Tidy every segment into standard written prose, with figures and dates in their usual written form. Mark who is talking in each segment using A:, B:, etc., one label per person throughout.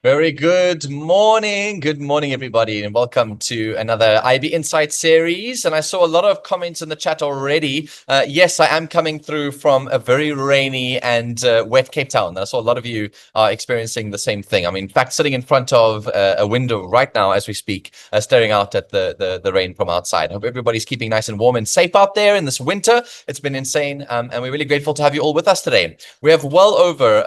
A: Very good morning. Good morning, everybody, and welcome to another IAB Insight series. And I saw a lot of comments in the chat already. Yes, I am coming through from a very rainy and wet Cape Town. I saw a lot of you are experiencing the same thing. I'm in fact sitting in front of a window right now as we speak, staring out at the rain from outside. I hope everybody's keeping nice and warm and safe out there in this winter. It's been insane, and we're really grateful to have you all with us today. We have well over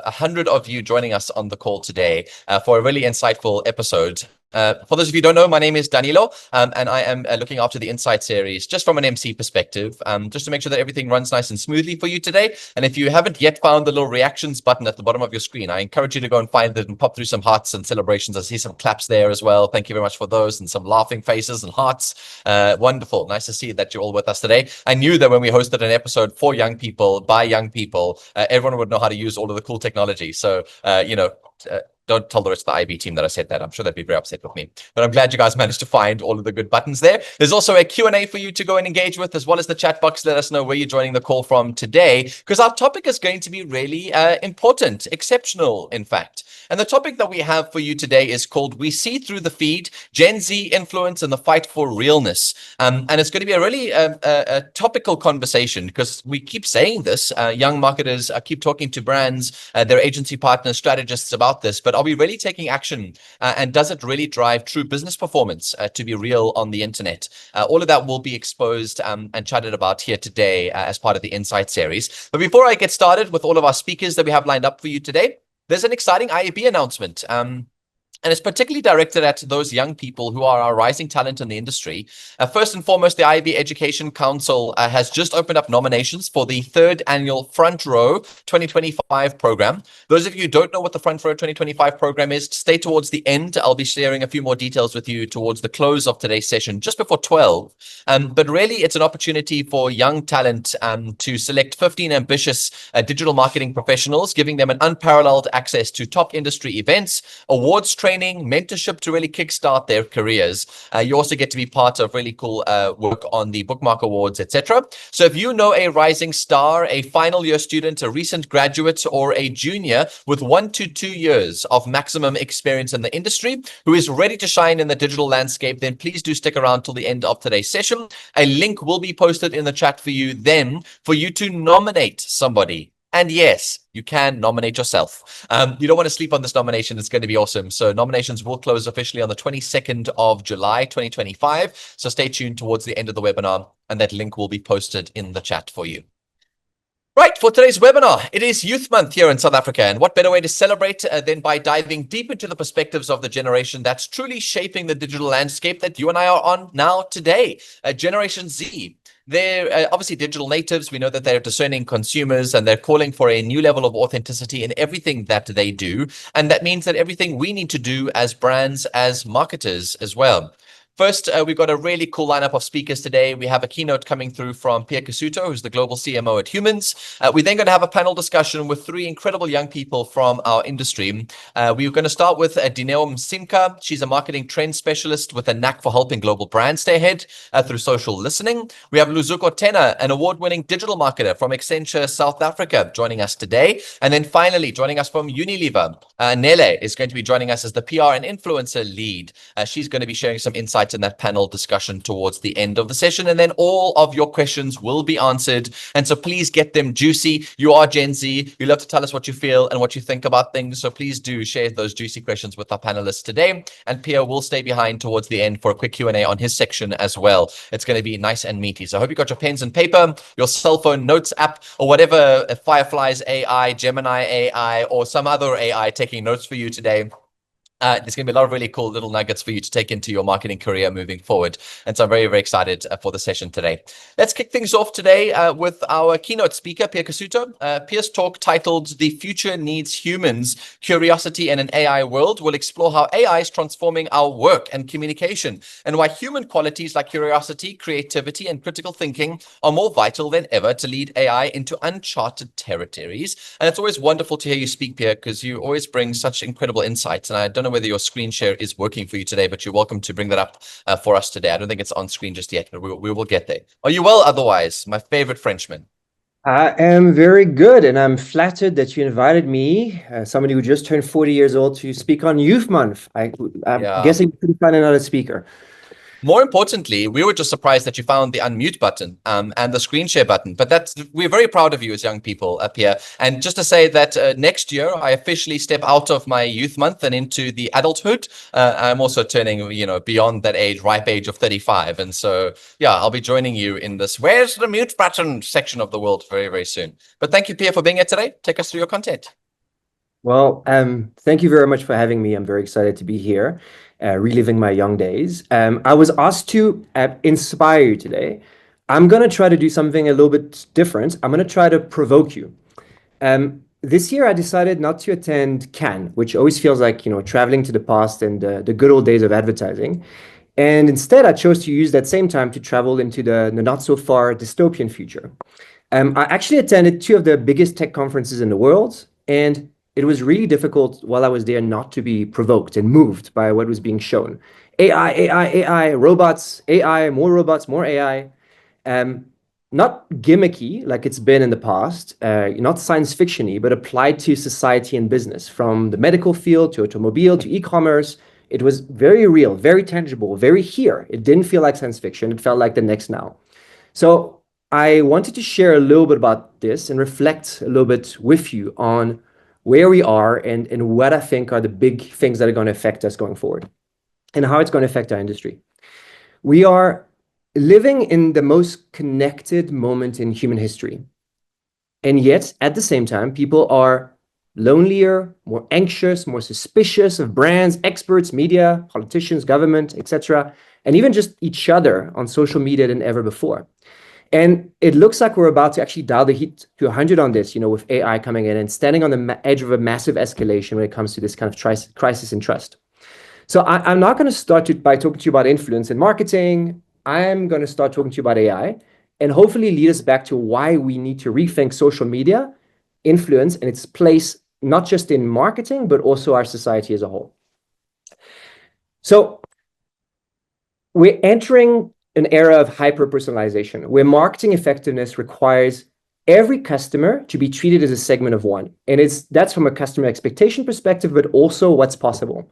A: 100 of you joining us on the call today for a really insightful episode. For those of you who don't know, my name is Danilo, and I am looking after the Insight series just from an MC perspective, just to make sure that everything runs nice and smoothly for you today. And if you haven't yet found the little reactions button at the bottom of your screen, I encourage you to go and find it and pop through some hearts and celebrations. I see some claps there as well. Thank you very much for those, and some laughing faces and hearts. Wonderful. Nice to see that you're all with us today. I knew that when we hosted an episode for young people, by young people, everyone would know how to use all of the cool technology. So, don't tell the rest of the IB team that I said that. I'm sure they'd be very upset with me. But I'm glad you guys managed to find all of the good buttons there. There's also a Q&A for you to go and engage with, as well as the chat box. Let us know where you're joining the call from today, because our topic is going to be really important, exceptional, in fact. And the topic that we have for you today is called We See Through the Feed, Gen Z Influence and the Fight for Realness. And it's going to be a really a topical conversation, because we keep saying this. Young marketers keep talking to brands, their agency partners, strategists about this. But are we really taking action? And does it really drive true business performance to be real on the internet? All of that will be exposed and chatted about here today as part of the Insight series. But before I get started with all of our speakers that we have lined up for you today, there's an exciting IAB announcement. And it's particularly directed at those young people who are our rising talent in the industry. First and foremost, the IAB Education Council has just opened up nominations for the third annual Front Row 2025 program. Those of you who don't know what the Front Row 2025 program is, stay towards the end. I'll be sharing a few more details with you towards the close of today's session, just before 12. But really, it's an opportunity for young talent to select 15 ambitious digital marketing professionals, giving them an unparalleled access to top industry events, awards, training, mentorship to really kickstart their careers. You also get to be part of really cool work on the Bookmark Awards, etc. So if you know a rising star, a final year student, a recent graduate, or a junior with 1 to 2 years of maximum experience in the industry who is ready to shine in the digital landscape, then please do stick around till the end of today's session. A link will be posted in the chat for you then for you to nominate somebody. And yes, you can nominate yourself. You don't want to sleep on this nomination. It's going to be awesome. So nominations will close officially on the 22nd of July, 2025. So stay tuned towards the end of the webinar, and that link will be posted in the chat for you. Right, for today's webinar, it is Youth Month here in South Africa. And what better way to celebrate than by diving deep into the perspectives of the generation that's truly shaping the digital landscape that you and I are on now today, Generation Z. They're obviously digital natives. We know that they're discerning consumers, and they're calling for a new level of authenticity in everything that they do. And that means that everything we need to do as brands, as marketers as well. First, we've got a really cool lineup of speakers today. We have a keynote coming through from Pierre Cassuto, who's the global CMO at Humanz. We're then going to have a panel discussion with 3 incredible young people from our industry. We're going to start with Msimka. She's a marketing trend specialist with a knack for helping global brands stay ahead through social listening. We have Luzuko Tena, an award-winning digital marketer from Accenture, South Africa, joining us today. And then finally, joining us from Unilever, Anele is going to be joining us as the PR and influencer lead. She's going to be sharing some insights in that panel discussion towards the end of the session, and then all of your questions will be answered. And so please get them juicy. You are Gen Z. You love to tell us what you feel and what you think about things. So please do share those juicy questions with our panelists today. And Pierre will stay behind towards the end for a quick Q&A on his section as well. It's going to be nice and meaty. So I hope you got your pens and paper, your cell phone notes app, or whatever, Firefly's AI, Gemini AI, or some other AI taking notes for you today. There's going to be a lot of really cool little nuggets for you to take into your marketing career moving forward. And so I'm very, very excited for the session today. Let's kick things off today with our keynote speaker, Pierre Cassuto. Pierre's talk, titled The Future Needs Humans, Curiosity in an AI World, will explore how AI is transforming our work and communication, and why human qualities like curiosity, creativity, and critical thinking are more vital than ever to lead AI into uncharted territories. And it's always wonderful to hear you speak, Pierre, because you always bring such incredible insights. And I don't know whether your screen share is working for you today, but you're welcome to bring that up for us today. I don't think it's on screen just yet, but we will get there. Are you well otherwise, my favorite Frenchman?
B: I am very good, and I'm flattered that you invited me, somebody who just turned 40 years old, to speak on Youth Month. I'm
A: Yeah.
B: guessing you couldn't find another speaker.
A: More importantly, we were just surprised that you found the unmute button and the screen share button. But we're very proud of you as young people up here. And just to say that next year, I officially step out of my youth month and into the adulthood. I'm also turning, beyond that age, ripe age of 35. And so, yeah, I'll be joining you in this "Where's the mute button" section of the world very, very soon. But thank you, Pierre, for being here today. Take us through your content.
B: Well, thank you very much for having me. I'm very excited to be here, reliving my young days. I was asked to inspire you today. I'm going to try to do something a little bit different. I'm going to try to provoke you. This year, I decided not to attend Cannes, which always feels like, traveling to the past and the good old days of advertising. And instead, I chose to use that same time to travel into the not so far dystopian future. I actually attended two of the biggest tech conferences in the world, and it was really difficult while I was there not to be provoked and moved by what was being shown. AI, AI, AI, robots, AI, more AI. Um, Not gimmicky like it's been in the past, not science fictiony, but applied to society and business, from the medical field to automobile to e-commerce. It was very real, very tangible, very here. It didn't feel like science fiction. It felt like the next now. So I wanted to share a little bit about this and reflect a little bit with you on where we are and what I think are the big things that are going to affect us going forward and how it's going to affect our industry. We are living in the most connected moment in human history. And yet, at the same time, people are lonelier, more anxious, more suspicious of brands, experts, media, politicians, government, etc., and even just each other on social media than ever before. And it looks like we're about to actually dial the heat to 100 on this, with AI coming in and standing on the edge of a massive escalation when it comes to this kind of crisis in trust. So I'm not going to start by talking to you about influence and marketing. I'm going to start talking to you about AI and hopefully lead us back to why we need to rethink social media, influence, and its place, not just in marketing, but also our society as a whole. So we're entering an era of hyper-personalization where marketing effectiveness requires every customer to be treated as a segment of one. And that's from a customer expectation perspective, but also what's possible.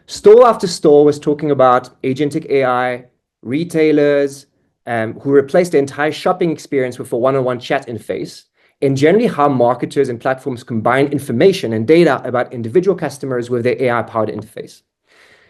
B: Store after store was talking about agentic AI, retailers who replaced the entire shopping experience with a one-on-one chat interface, and generally how marketers and platforms combine information and data about individual customers with their AI-powered interface.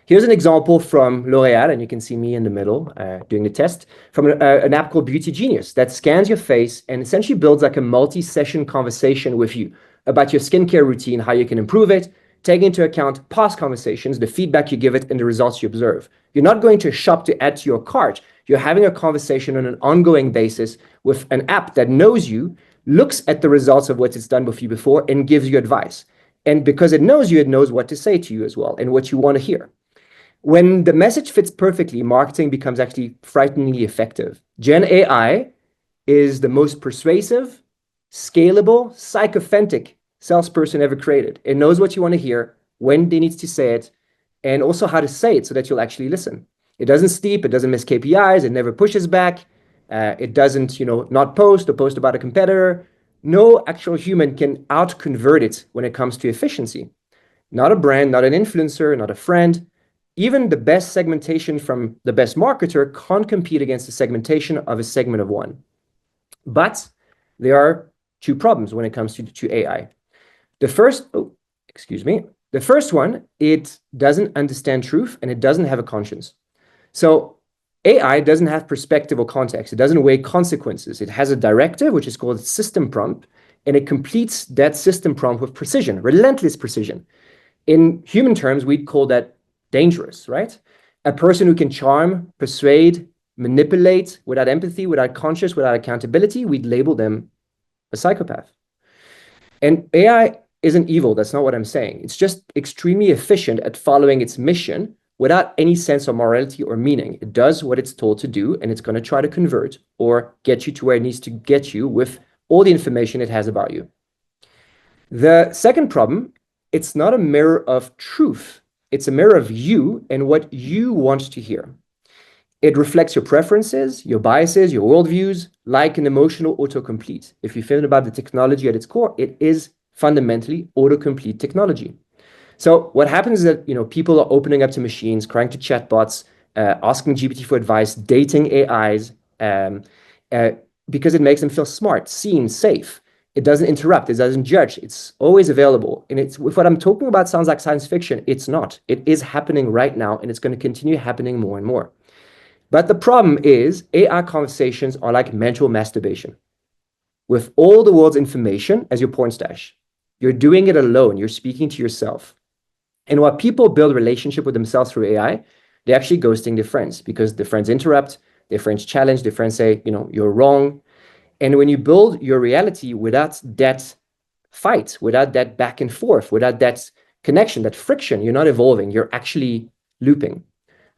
B: Here's an example from L'Oreal, and you can see me in the middle doing the test, from an app called Beauty Genius that scans your face and essentially builds like a multi-session conversation with you about your skincare routine, how you can improve it, taking into account past conversations, the feedback you give it, and the results you observe. You're not going to shop to add to your cart. You're having a conversation on an ongoing basis with an app that knows you, looks at the results of what it's done with you before, and gives you advice. And because it knows you, it knows what to say to you as well and what you want to hear. When the message fits perfectly, marketing becomes actually frighteningly effective. Gen AI is the most persuasive, scalable, psychophantic salesperson ever created. It knows what you want to hear, when they need to say it, and also how to say it so that you'll actually listen. It doesn't steep, it doesn't miss KPIs, it never pushes back, it doesn't, not post or post about a competitor. No actual human can out-convert it when it comes to efficiency. Not a brand, not an influencer, not a friend. Even the best segmentation from the best marketer can't compete against the segmentation of a segment of one. But there are two problems when it comes to AI. The first one, it doesn't understand truth and it doesn't have a conscience. So AI doesn't have perspective or context. It doesn't weigh consequences. It has a directive, which is called system prompt, and it completes that system prompt with precision, relentless precision. In human terms, we'd call that dangerous, right? A person who can charm, persuade, manipulate without empathy, without conscience, without accountability, we'd label them a psychopath. And AI isn't evil. That's not what I'm saying. It's just extremely efficient at following its mission without any sense of morality or meaning. It does what it's told to do, and it's going to try to convert or get you to where it needs to get you with all the information it has about you. The second problem, it's not a mirror of truth. It's a mirror of you and what you want to hear. It reflects your preferences, your biases, your worldviews, like an emotional autocomplete. If you think about the technology at its core, it is fundamentally autocomplete technology. So what happens is that people are opening up to machines, crying to chatbots, asking GPT for advice, dating AIs, uh, because it makes them feel smart, seen, safe. It doesn't interrupt. It doesn't judge. It's always available. And if what I'm talking about sounds like science fiction, it's not. It is happening right now, and it's going to continue happening more and more. But the problem is AI conversations are like mental masturbation. With all the world's information as your porn stash, you're doing it alone. You're speaking to yourself. And while people build relationship with themselves through AI, they're actually ghosting their friends because their friends interrupt, their friends challenge, their friends say, you're wrong. And when you build your reality without that fight, without that back and forth, without that connection, that friction, you're not evolving. You're actually looping.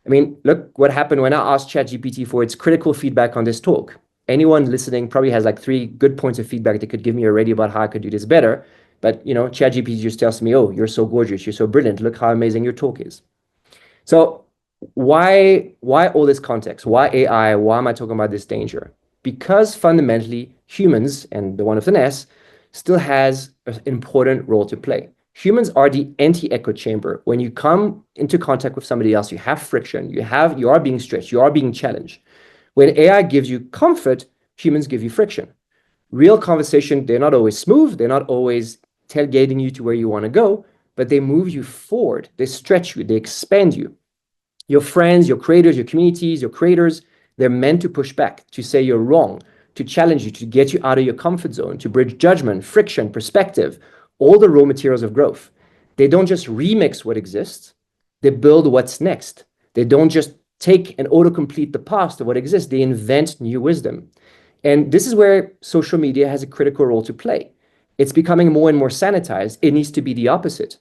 B: I mean, look what happened when I asked ChatGPT for its critical feedback on this talk. Anyone listening probably has like 3 good points of feedback they could give me already about how I could do this better. But ChatGPT just tells me, oh, you're so gorgeous, you're so brilliant, look how amazing your talk is. So why all this context? Why AI? Why am I talking about this danger? Because fundamentally, humans, and the one with an S, still has an important role to play. Humans are the anti-echo chamber. When you come into contact with somebody else, you have friction, you are being stretched, you are being challenged. When AI gives you comfort, humans give you friction. Real conversation, they're not always smooth, they're not always tailgating you to where you want to go, but they move you forward, they stretch you, they expand you. Your friends, your creators, your communities, your creators, they're meant to push back, to say you're wrong, to challenge you, to get you out of your comfort zone, to bridge judgment, friction, perspective, all the raw materials of growth. They don't just remix what exists, they build what's next. They don't just take and autocomplete the past of what exists, they invent new wisdom. And this is where social media has a critical role to play. It's becoming more and more sanitized. It needs to be the opposite.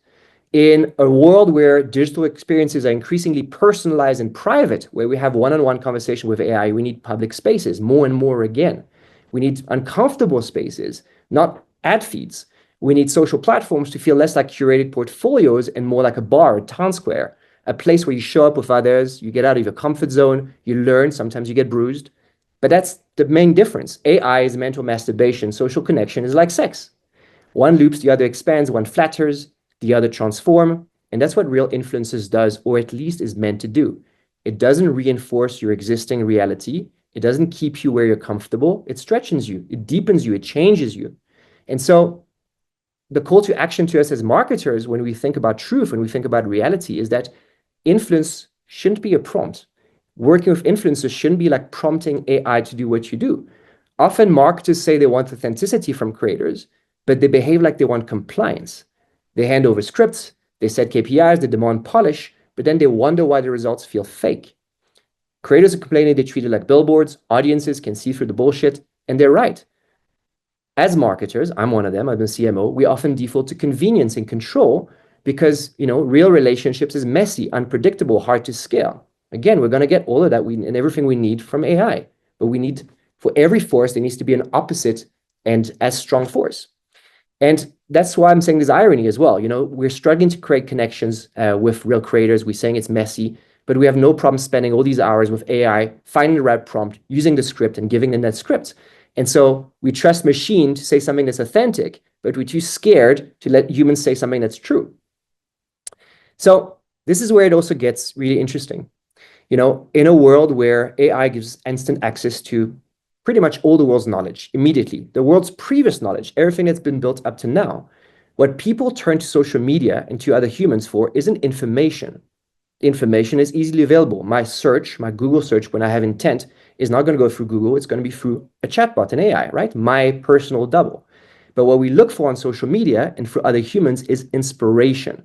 B: In a world where digital experiences are increasingly personalized and private, where we have one-on-one conversation with AI, we need public spaces more and more again. We need uncomfortable spaces, not ad feeds. We need social platforms to feel less like curated portfolios and more like a bar, a town square, a place where you show up with others, you get out of your comfort zone, you learn, sometimes you get bruised. But that's the main difference. AI is mental masturbation. Social connection is like sex. One loops, the other expands, one flatters, the other transform. And that's what real influences does, or at least is meant to do. It doesn't reinforce your existing reality. It doesn't keep you where you're comfortable. It stretches you, it deepens you, it changes you. And so the call to action to us as marketers, when we think about truth, when we think about reality, is that influence shouldn't be a prompt. Working with influencers shouldn't be like prompting AI to do what you do. Often marketers say they want authenticity from creators, but they behave like they want compliance. They hand over scripts, they set KPIs, they demand polish, but then they wonder why the results feel fake. Creators are complaining they're treated like billboards, audiences can see through the bullshit, and they're right. As marketers, I'm one of them, I'm a CMO, we often default to convenience and control because real relationships is messy, unpredictable, hard to scale. Again, we're going to get all of that and everything we need from AI, but we need, for every force, there needs to be an opposite and as strong force. And that's why I'm saying there's irony as well. We're struggling to create connections with real creators. We're saying it's messy, but we have no problem spending all these hours with AI, finding the right prompt, using the script and giving them that script. And so we trust machine to say something that's authentic, but we're too scared to let humans say something that's true. So this is where it also gets really interesting. In a world where AI gives instant access to pretty much all the world's knowledge immediately, the world's previous knowledge, everything that's been built up to now, what people turn to social media and to other humans for isn't information. Information is easily available. My Google search, when I have intent, is not going to go through Google. It's going to be through a chatbot, an AI, right? My personal double. But what we look for on social media and for other humans is inspiration,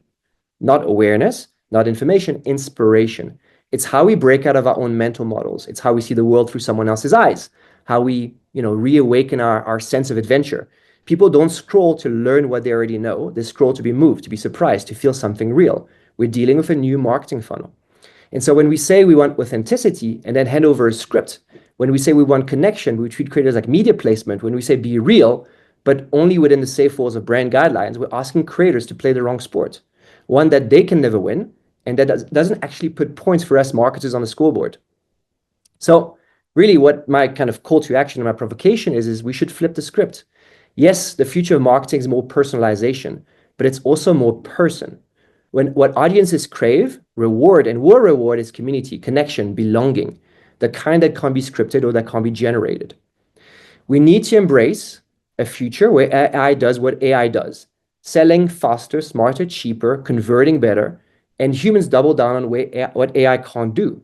B: not awareness, not information, inspiration. It's how we break out of our own mental models. It's how we see the world through someone else's eyes, how we, reawaken our sense of adventure. People don't scroll to learn what they already know. They scroll to be moved, to be surprised, to feel something real. We're dealing with a new marketing funnel. And so when we say we want authenticity and then hand over a script, when we say we want connection, we treat creators like media placement. When we say be real, but only within the safe walls of brand guidelines, we're asking creators to play the wrong sport, one that they can never win, and that doesn't actually put points for us marketers on the scoreboard. So really what my kind of call to action and my provocation is we should flip the script. Yes, the future of marketing is more personalization, but it's also more person. When what audiences crave, reward, and will reward is community, connection, belonging, the kind that can't be scripted or that can't be generated. We need to embrace a future where AI does what AI does, selling faster, smarter, cheaper, converting better, and humans double down on what AI can't do,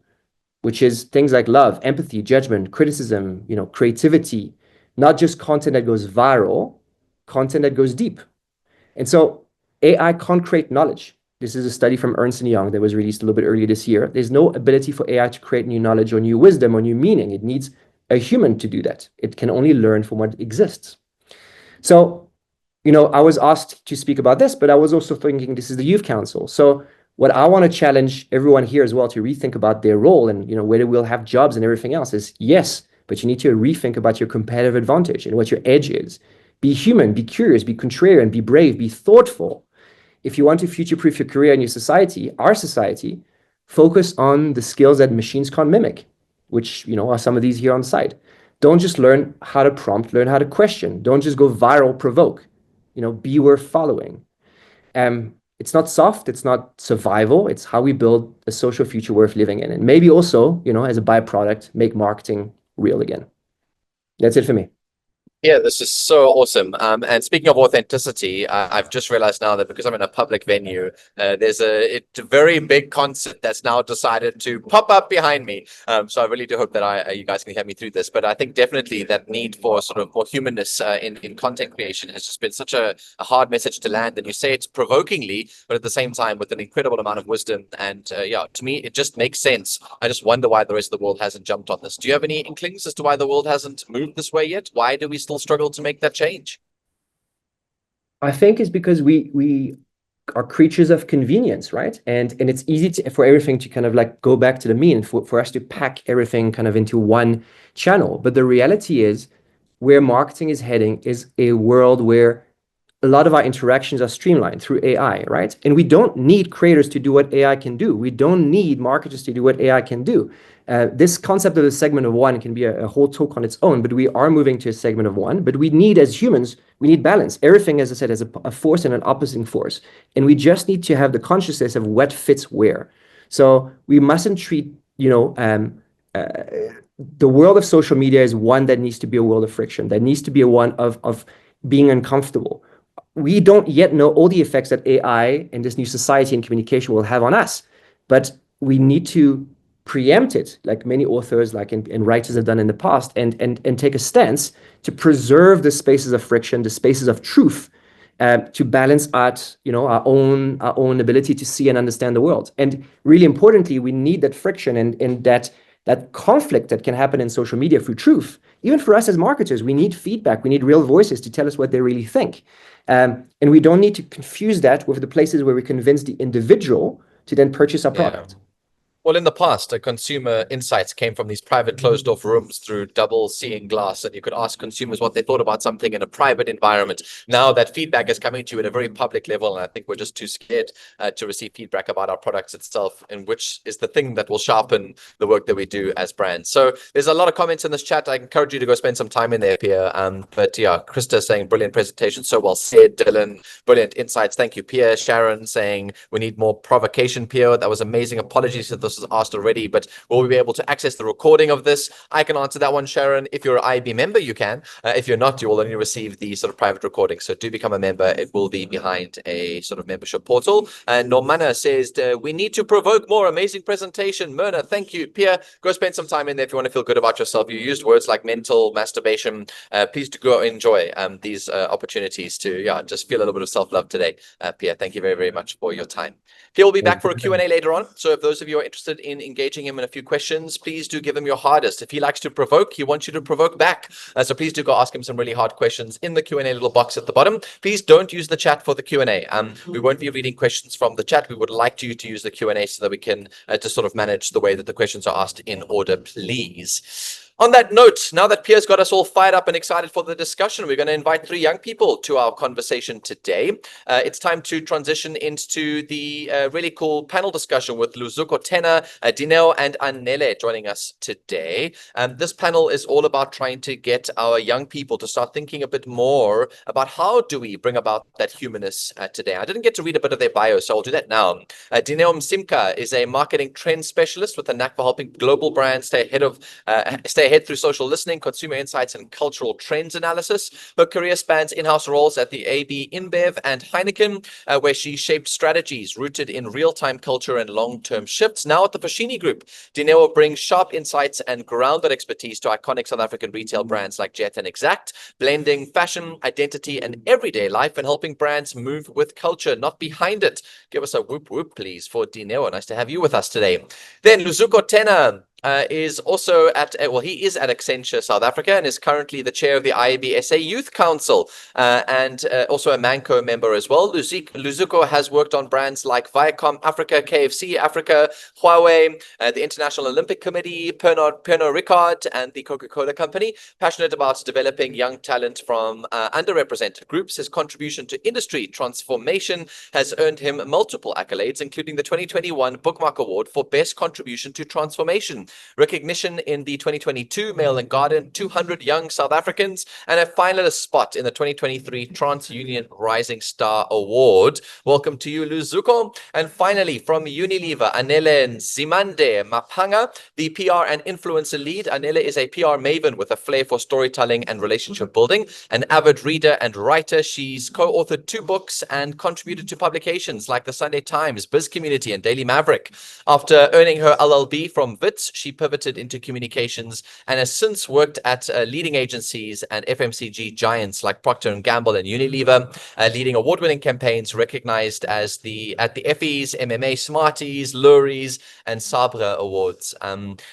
B: which is things like love, empathy, judgment, criticism, creativity, not just content that goes viral, content that goes deep. And so AI can't create knowledge. This is a study from Ernst & Young that was released a little bit earlier this year. There's no ability for AI to create new knowledge or new wisdom or new meaning. It needs a human to do that. It can only learn from what exists. So, I was asked to speak about this, but I was also thinking this is the Youth Council. So what I want to challenge everyone here as well to rethink about their role and, whether we'll have jobs and everything else is yes, but you need to rethink about your competitive advantage and what your edge is. Be human, be curious, be contrarian, be brave, be thoughtful. If you want to future-proof your career and your society, our society, focus on the skills that machines can't mimic, which, are some of these here on site. Don't just learn how to prompt, learn how to question. Don't just go viral, provoke. Be worth following. It's not soft, it's not survival, it's how we build a social future worth living in. And maybe also, as a byproduct, make marketing real again. That's it for me.
A: Yeah, this is so awesome. And speaking of authenticity, I've just realized now that because I'm in a public venue, there's a very big concert that's now decided to pop up behind me. So I really do hope that you guys can hear me through this. But I think definitely that need for sort of more humanness in content creation has just been such a hard message to land. And you say it provokingly, but at the same time with an incredible amount of wisdom. And yeah, to me, it just makes sense. I just wonder why the rest of the world hasn't jumped on this. Do you have any inklings as to why the world hasn't moved this way yet? Why do we still struggle to make that change?
B: I think it's because we are creatures of convenience, right? And it's easy for everything to kind of like go back to the mean, for us to pack everything kind of into one channel. But the reality is where marketing is heading is a world where a lot of our interactions are streamlined through AI, right? And we don't need creators to do what AI can do. We don't need marketers to do what AI can do. This concept of a segment of one can be a whole talk on its own, but we are moving to a segment of one. But we need, as humans, we need balance. Everything, as I said, has a force and an opposing force. And we just need to have the consciousness of what fits where. So we mustn't treat, the world of social media is one that needs to be a world of friction, that needs to be a one of being uncomfortable. We don't yet know all the effects that AI and this new society and communication will have on us, but we need to preempt it, like many authors, and writers have done in the past, and take a stance to preserve the spaces of friction, the spaces of truth, to balance out, our own ability to see and understand the world. And really importantly, we need that friction and that conflict that can happen in social media through truth. Even for us as marketers, we need feedback. We need real voices to tell us what they really think. And we don't need to confuse that with the places where we convince the individual to then purchase our product.
A: Well, in the past, consumer insights came from these private closed off rooms through double seeing glass, and you could ask consumers what they thought about something in a private environment. Now that feedback is coming to you at a very public level, and I think we're just too scared to receive feedback about our products itself, and which is the thing that will sharpen the work that we do as brands. So there's a lot of comments in this chat. I encourage you to go spend some time in there, Pierre. But yeah, Krista saying brilliant presentation, so well said. Dylan, brilliant insights. Thank you, Pierre. Sharon saying we need more provocation, Pierre. That was amazing. Apologies if this was asked already, but will we be able to access the recording of this? I can answer that one, Sharon. If you're an IAB member, you can. If you're not, you will only receive the sort of private recording. So do become a member. It will be behind a sort of membership portal. And Normana says, we need to provoke more. Amazing presentation. Myrna, thank you. Pierre, go spend some time in there if you want to feel good about yourself. You used words like mental masturbation. Please do go enjoy these opportunities to just feel a little bit of self-love today. Pierre, thank you very, very much for your time. Pierre will be back for a Q&A later on. So if those of you are interested in engaging him in a few questions, please do give him your hardest. If he likes to provoke, he wants you to provoke back. So please do go ask him some really hard questions in the Q&A little box at the bottom. Please don't use the chat for the Q&A. We won't be reading questions from the chat. We would like you to use the Q&A so that we can just sort of manage the way that the questions are asked in order, please. On that note, now that Pierre's got us all fired up and excited for the discussion, we're going to invite 3 young people to our conversation today. It's time to transition into the really cool panel discussion with Luzuko, Tena, Lineo, and Anele joining us today. This panel is all about trying to get our young people to start thinking a bit more about how do we bring about that humanness today. I didn't get to read a bit of their bio, so I'll do that now. Lineo Msimka is a marketing trend specialist with a knack for helping global brands stay ahead through social listening, consumer insights, and cultural trends analysis. Her career spans in-house roles at the IAB, InBev, and Heineken, where she shaped strategies rooted in real-time culture and long-term shifts. Now at the Foschini Group, Dineo brings sharp insights and grounded expertise to iconic South African retail brands like Jet and Exact, blending fashion, identity, and everyday life and helping brands move with culture, not behind it. Give us a whoop whoop, please, for Dineo. Nice to have you with us today. Then Luzuko Tena is also he is at Accenture South Africa and is currently the chair of the IAB SA Youth Council and also a Manco member as well. Luzuko has worked on brands like Viacom Africa, KFC Africa, Huawei, the International Olympic Committee, Pernod Ricard, and the Coca-Cola Company. Passionate about developing young talent from underrepresented groups, his contribution to industry transformation has earned him multiple accolades, including the 2021 Bookmark Award for Best Contribution to Transformation, recognition in the 2022 Mail and Garden 200 Young South Africans, and a finalist spot in the 2023 TransUnion Rising Star Award. Welcome to you, Luzuko. And finally, from Unilever, Anele Zimande Maphanga, the PR and influencer lead. Anele is a PR maven with a flair for storytelling and relationship building. An avid reader and writer, she's co-authored 2 books and contributed to publications like the Sunday Times, Biz Community, and Daily Maverick. After earning her LLB from WITS, she pivoted into communications and has since worked at leading agencies and FMCG giants like Procter & Gamble and Unilever, leading award-winning campaigns recognized as at the Effies, MMA Smarties, Luries, and Sabre Awards.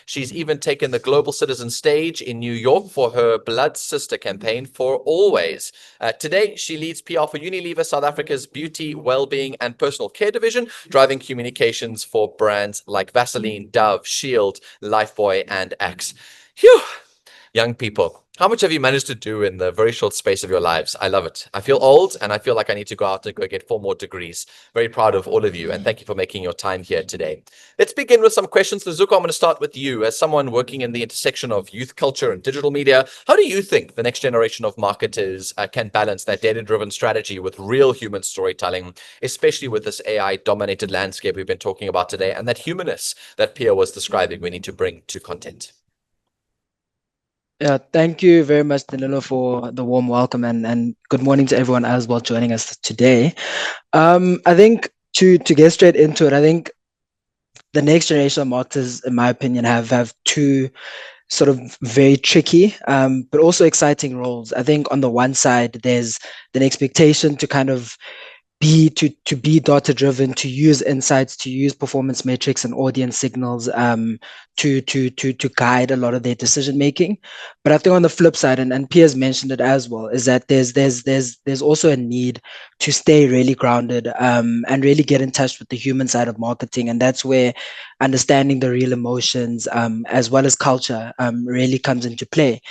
A: She's even taken the global citizen stage in New York for her Blood Sister campaign for Always. Today, she leads PR for Unilever, South Africa's beauty, well-being, and personal care division, driving communications for brands like Vaseline, Dove, Shield, Lifebuoy, and Axe. Phew! Young people, how much have you managed to do in the very short space of your lives? I love it. I feel old, and I feel like I need to go out and go get 4 more degrees. Very proud of all of you, and thank you for making your time here today. Let's begin with some questions. Luzuko, I'm going to start with you. As someone working in the intersection of youth culture and digital media, how do you think the next generation of marketers can balance that data-driven strategy with real human storytelling, especially with this AI-dominated landscape we've been talking about today, and that humanness that Pierre was describing we need to bring to content?
C: Yeah, thank you very much, Danilo, for the warm welcome and good morning to everyone as well joining us today. I think to get straight into it, I think the next generation of marketers, in my opinion, have 2 sort of very tricky, but also exciting roles. I think on the one side, there's an expectation to kind of be data driven, to use insights, to use performance metrics and audience signals to guide a lot of their decision making. But I think on the flip side, and Pierre's mentioned it as well, is that there's also a need to stay really grounded and really get in touch with the human side of marketing, and that's where understanding the real emotions as well as culture really comes into play.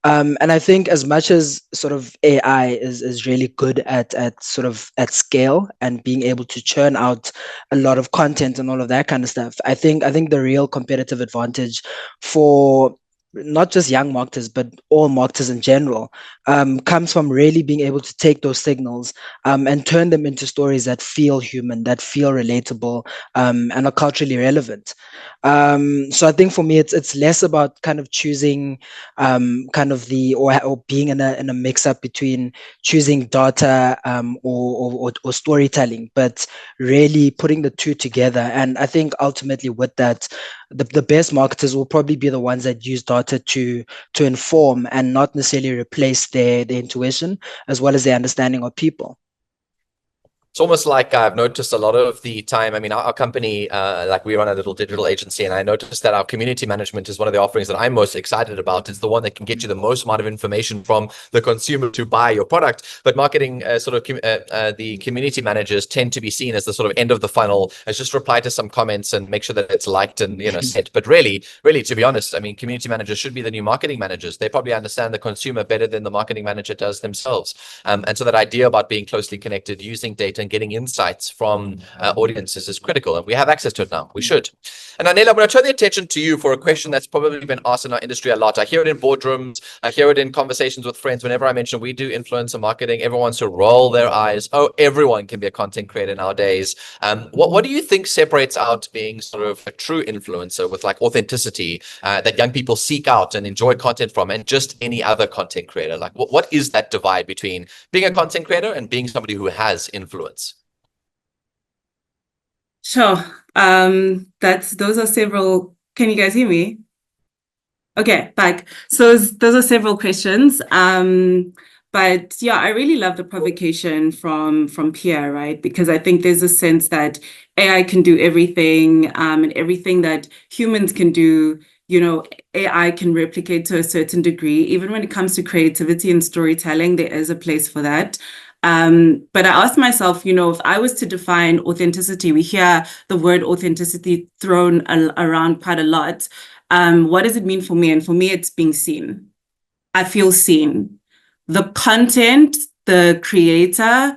C: And I think as much as sort of AI is really good at scale and being able to churn out a lot of content and all of that kind of stuff, I think the real competitive advantage for not just young marketers, but all marketers in general, comes from really being able to take those signals and turn them into stories that feel human, that feel relatable, and are culturally relevant. So I think for me, it's less about kind of choosing kind of or being in a mix up between choosing data or storytelling, but really putting the 2 together. And I think ultimately with that, the best marketers will probably be the ones that use data to inform and not necessarily replace their intuition as well as their understanding of people.
A: It's almost like I've noticed a lot of the time. I mean, our company, like we run a little digital agency, and I noticed that our community management is one of the offerings that I'm most excited about. It's the one that can get you the most amount of information from the consumer to buy your product. But marketing, the community managers tend to be seen as the sort of end of the funnel, as just reply to some comments and make sure that it's liked and sent. But really, to be honest, I mean, community managers should be the new marketing managers. They probably understand the consumer better than the marketing manager does themselves. And so that idea about being closely connected, using data and getting insights from audiences is critical, and we have access to it now. We should. And Anele, I'm going to turn the attention to you for a question that's probably been asked in our industry a lot. I hear it in boardrooms. I hear it in conversations with friends. Whenever I mention we do influencer marketing, everyone wants to roll their eyes. Oh, everyone can be a content creator nowadays. What do you think separates out being sort of a true influencer with like authenticity that young people seek out and enjoy content from, and just any other content creator? Like, what is that divide between being a content creator and being somebody who has influence?
D: Sure. Those are several. Can you guys hear me? Okay, back. So those are several questions. But yeah, I really love the provocation from Pierre, right? Because I think there's a sense that AI can do everything, and everything that humans can do, AI can replicate to a certain degree. Even when it comes to creativity and storytelling, there is a place for that. But I asked myself, if I was to define authenticity, we hear the word authenticity thrown around quite a lot. What does it mean for me? And for me, it's being seen. I feel seen. The content, the creator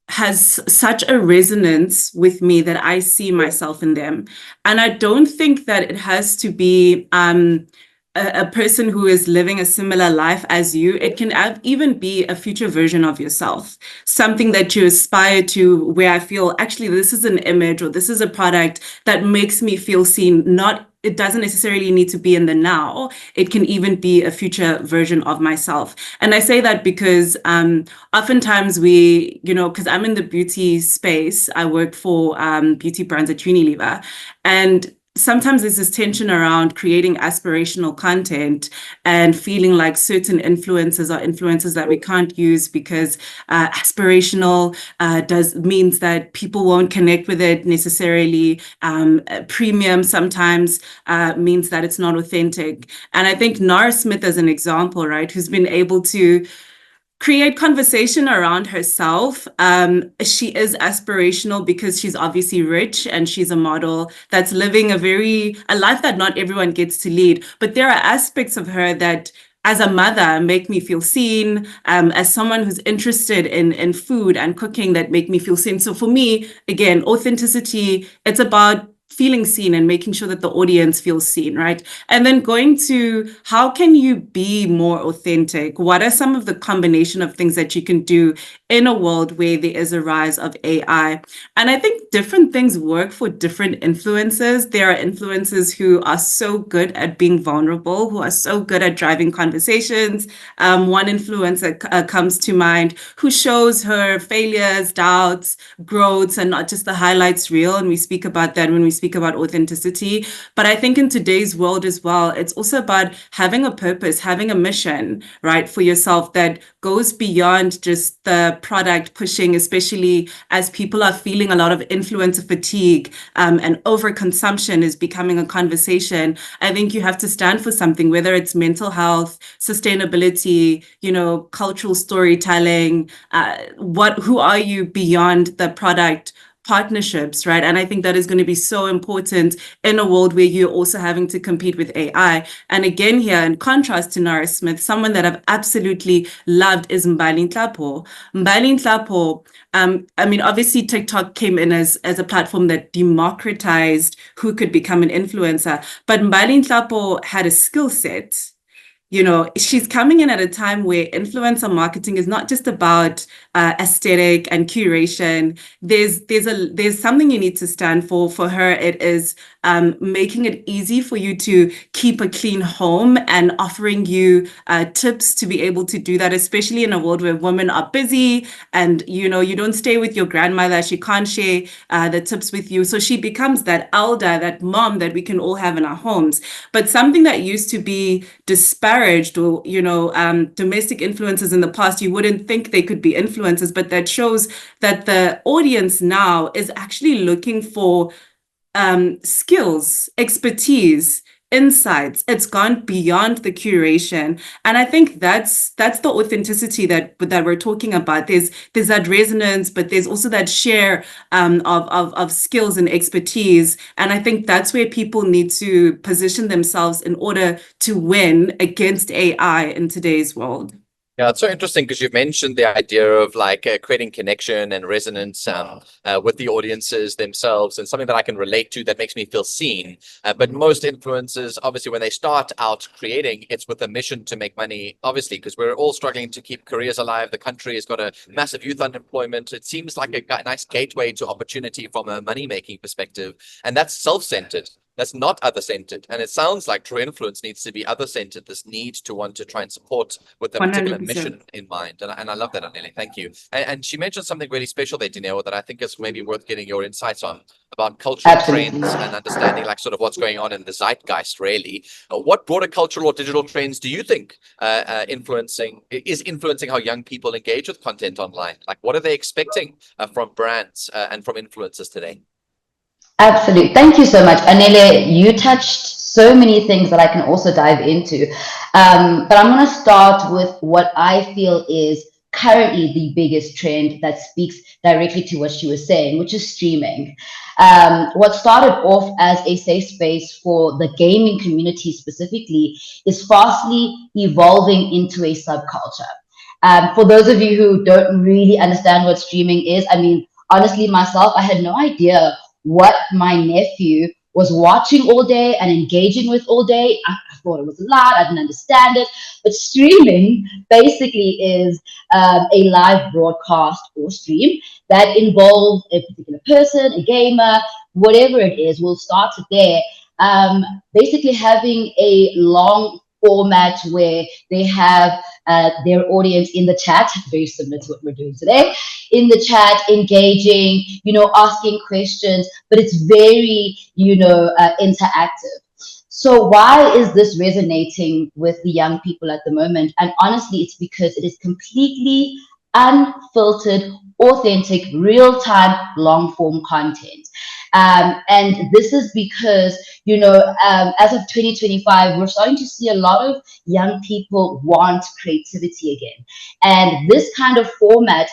D: has such a resonance with me that I see myself in them. And I don't think that it has to be a person who is living a similar life as you. It can even be a future version of yourself, something that you aspire to, where I feel actually this is an image or this is a product that makes me feel seen. It doesn't necessarily need to be in the now. It can even be a future version of myself. And I say that because oftentimes because I'm in the beauty space, I work for beauty brands at Unilever, and sometimes there's this tension around creating aspirational content and feeling like certain influencers are influencers that we can't use because aspirational means that people won't connect with it necessarily. Premium sometimes means that it's not authentic. And I think Nara Smith as an example, right, who's been able to create conversation around herself. She is aspirational because she's obviously rich and she's a model that's living a life that not everyone gets to lead. But there are aspects of her that, as a mother, make me feel seen, as someone who's interested in food and cooking, that make me feel seen. So for me, again, authenticity, it's about feeling seen and making sure that the audience feels seen, right? And then going to how can you be more authentic? What are some of the combination of things that you can do in a world where there is a rise of AI? And I think different things work for different influencers. There are influencers who are so good at being vulnerable, who are so good at driving conversations. One influencer comes to mind who shows her failures, doubts, growths, and not just the highlights reel. And we speak about that when we speak about authenticity. But I think in today's world as well, it's also about having a purpose, having a mission, right, for yourself that goes beyond just the product pushing, especially as people are feeling a lot of influencer fatigue, and overconsumption is becoming a conversation. I think you have to stand for something, whether it's mental health, sustainability, cultural storytelling. Who are you beyond the product? Partnerships, right? And I think that is going to be so important in a world where you're also having to compete with AI. And again, here, in contrast to Nara Smith, someone that I've absolutely loved is Mbali Ntlapo. Mbali Ntlapo, obviously TikTok came in as a platform that democratized who could become an influencer, but Mbali Ntlapo had a skill set. She's coming in at a time where influencer marketing is not just about aesthetic and curation. There's something you need to stand for. For her, it is making it easy for you to keep a clean home and offering you tips to be able to do that, especially in a world where women are busy and you don't stay with your grandmother. She can't share the tips with you. So she becomes that elder, that mom that we can all have in our homes. But something that used to be disparate encouraged, or, domestic influencers in the past, you wouldn't think they could be influencers, but that shows that the audience now is actually looking for skills, expertise, insights. It's gone beyond the curation, and I think that's the authenticity that we're talking about. There's that resonance, but there's also that share of skills and expertise, and I think that's where people need to position themselves in order to win against AI in today's world.
A: Yeah, it's so interesting because you mentioned the idea of like creating connection and resonance with the audiences themselves, and something that I can relate to that makes me feel seen. But most influencers, obviously, when they start out creating, it's with a mission to make money, obviously, because we're all struggling to keep careers alive. The country has got a massive youth unemployment. It seems like a nice gateway to opportunity from a money-making perspective, and that's self-centered. That's not other-centered. And it sounds like true influence needs to be other-centered, this need to want to try and support with a particular
D: 100%.
A: mission in mind. And I love that, Anele. Thank you. And she mentioned something really special there, Dineo, that I think is maybe worth getting your insights on, about cultural
E: Absolutely.
A: trends and understanding like sort of what's going on in the zeitgeist, really. What broader cultural or digital trends do you think is influencing how young people engage with content online? Like, what are they expecting from brands and from influencers today?
E: Absolutely. Thank you so much. Anele, you touched so many things that I can also dive into. But I'm going to start with what I feel is currently the biggest trend that speaks directly to what she was saying, which is streaming. What started off as a safe space for the gaming community specifically is fastly evolving into a subculture. For those of you who don't really understand what streaming is, I mean, honestly, myself, I had no idea what my nephew was watching all day and engaging with all day. I thought it was a lot. I didn't understand it. But streaming basically is a live broadcast or stream that involves a particular person, a gamer, whatever it is. We'll start it there. Basically having a long format where they have their audience in the chat, very similar to what we're doing today, in the chat, engaging, asking questions, but it's very, interactive. So why is this resonating with the young people at the moment? And honestly, it's because it is completely unfiltered, authentic, real-time, long-form content. And this is because, as of 2025, we're starting to see a lot of young people want creativity again. And this kind of format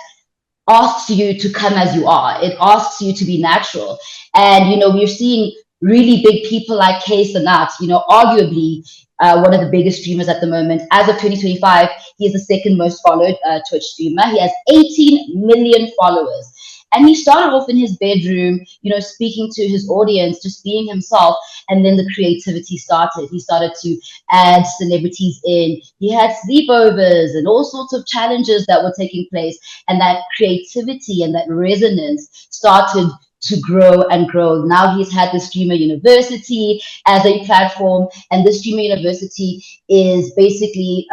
E: asks you to come as you are. It asks you to be natural. And, we're seeing really big people like Cassuto, arguably one of the biggest streamers at the moment. As of 2025, he is the second most followed Twitch streamer. He has 18 million followers. And he started off in his bedroom, speaking to his audience, just being himself. And then the creativity started. He started to add celebrities in. He had sleepovers and all sorts of challenges that were taking place. And that creativity and that resonance started to grow and grow. Now he's had the Streamer University as a platform. And the Streamer University is basically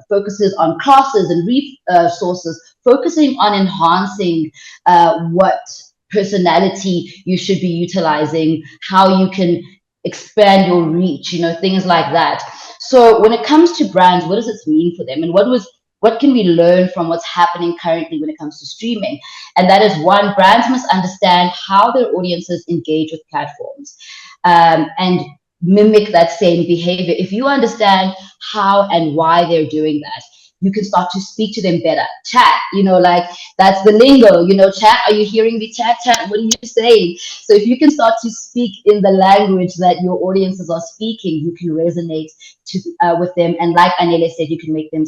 E: focuses on classes and resources, focusing on enhancing what personality you should be utilizing, how you can expand your reach, things like that. So when it comes to brands, what does this mean for them? And what can we learn from what's happening currently when it comes to streaming? And that is, one, brands must understand how their audiences engage with platforms and mimic that same behavior. If you understand how and why they're doing that, you can start to speak to them better. Chat, like that's the lingo, chat, are you hearing me? Chat, what are you saying? So if you can start to speak in the language that your audiences are speaking, you can resonate with them. And like Anele said, you can make them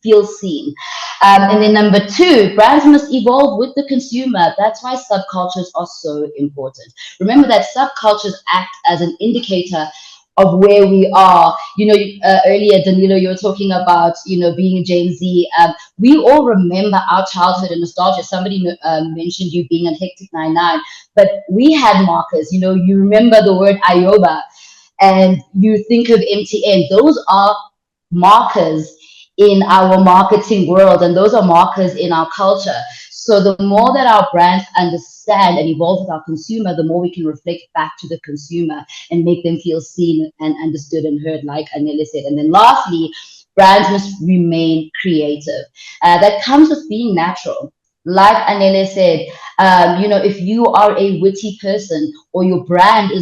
E: feel seen. And then number two, brands must evolve with the consumer. That's why subcultures are so important. Remember that subcultures act as an indicator of where we are. Earlier, Danilo, you were talking about, being Gen Z. We all remember our childhood and nostalgia. Somebody mentioned you being on Hectic 99, but we had markers. You remember the word Ayoba, and you think of MTN. Those are markers in our marketing world, and those are markers in our culture. So the more that our brands understand and evolve with our consumer, the more we can reflect back to the consumer and make them feel seen and understood and heard, like Anele said. And then lastly, brands must remain creative. That comes with being natural. Like Anele said, if you are a witty person or your brand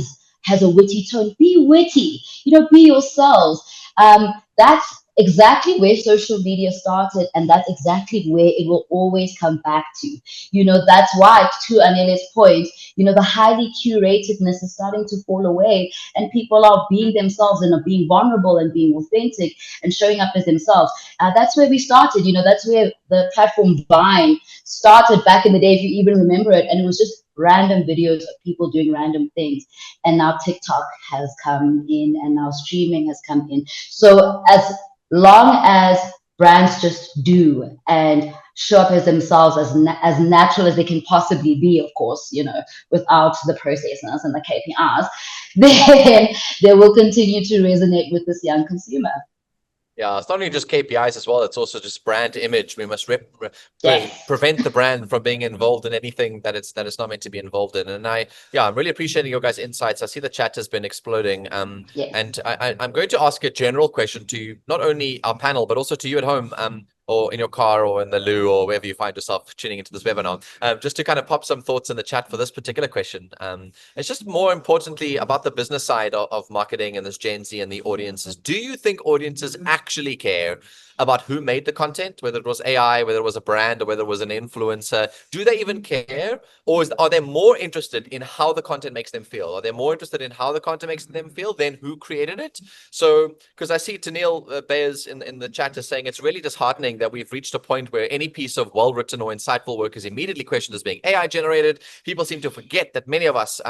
E: has a witty tone, be witty. Be yourselves. That's exactly where social media started, and that's exactly where it will always come back to. That's why, to Anele's point, the highly curatedness is starting to fall away, and people are being themselves and are being vulnerable and being authentic and showing up as themselves. That's where we started. That's where the platform Vine started back in the day, if you even remember it, and it was just random videos of people doing random things. And now TikTok has come in, and now streaming has come in. So as long as brands just do and show up as themselves, as natural as they can possibly be, of course, without the processes and the KPIs, then they will continue to resonate with this young consumer.
A: Yeah, it's not only just KPIs as well, it's also just brand image. We must prevent the brand from being involved in anything that it's not meant to be involved in. And I'm really appreciating your guys' insights. I see the chat has been exploding.
E: Yes.
A: And I'm going to ask a general question to you, not only our panel, but also to you at home, or in your car or in the loo or wherever you find yourself tuning into this webinar, just to kind of pop some thoughts in the chat for this particular question. It's just more importantly about the business side of marketing and this Gen Z and the audiences. Do you think audiences actually care about who made the content, whether it was AI, whether it was a brand, or whether it was an influencer? Do they even care? Or are they more interested in how the content makes them feel? Are they more interested in how the content makes them feel than who created it? So, because I see Tanil Bayers in the chat is saying it's really disheartening that we've reached a point where any piece of well-written or insightful work is immediately questioned as being AI generated. People seem to forget that many of us,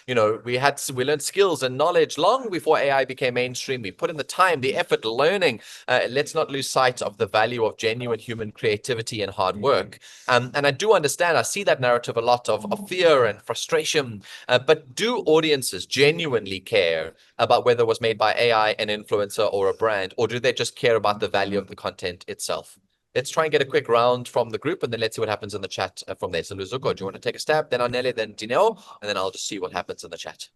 A: we learned skills and knowledge long before AI became mainstream. We put in the time, the effort, learning. Let's not lose sight of the value of genuine human creativity and hard work. And I do understand, I see that narrative a lot of fear and frustration, but do audiences genuinely care about whether it was made by AI, an influencer, or a brand, or do they just care about the value of the content itself? Let's try and get a quick round from the group, and then let's see what happens in the chat from there. So Luzuko, do you want to take a stab? Then Anele, then Dineo, and then I'll just see what happens in the chat.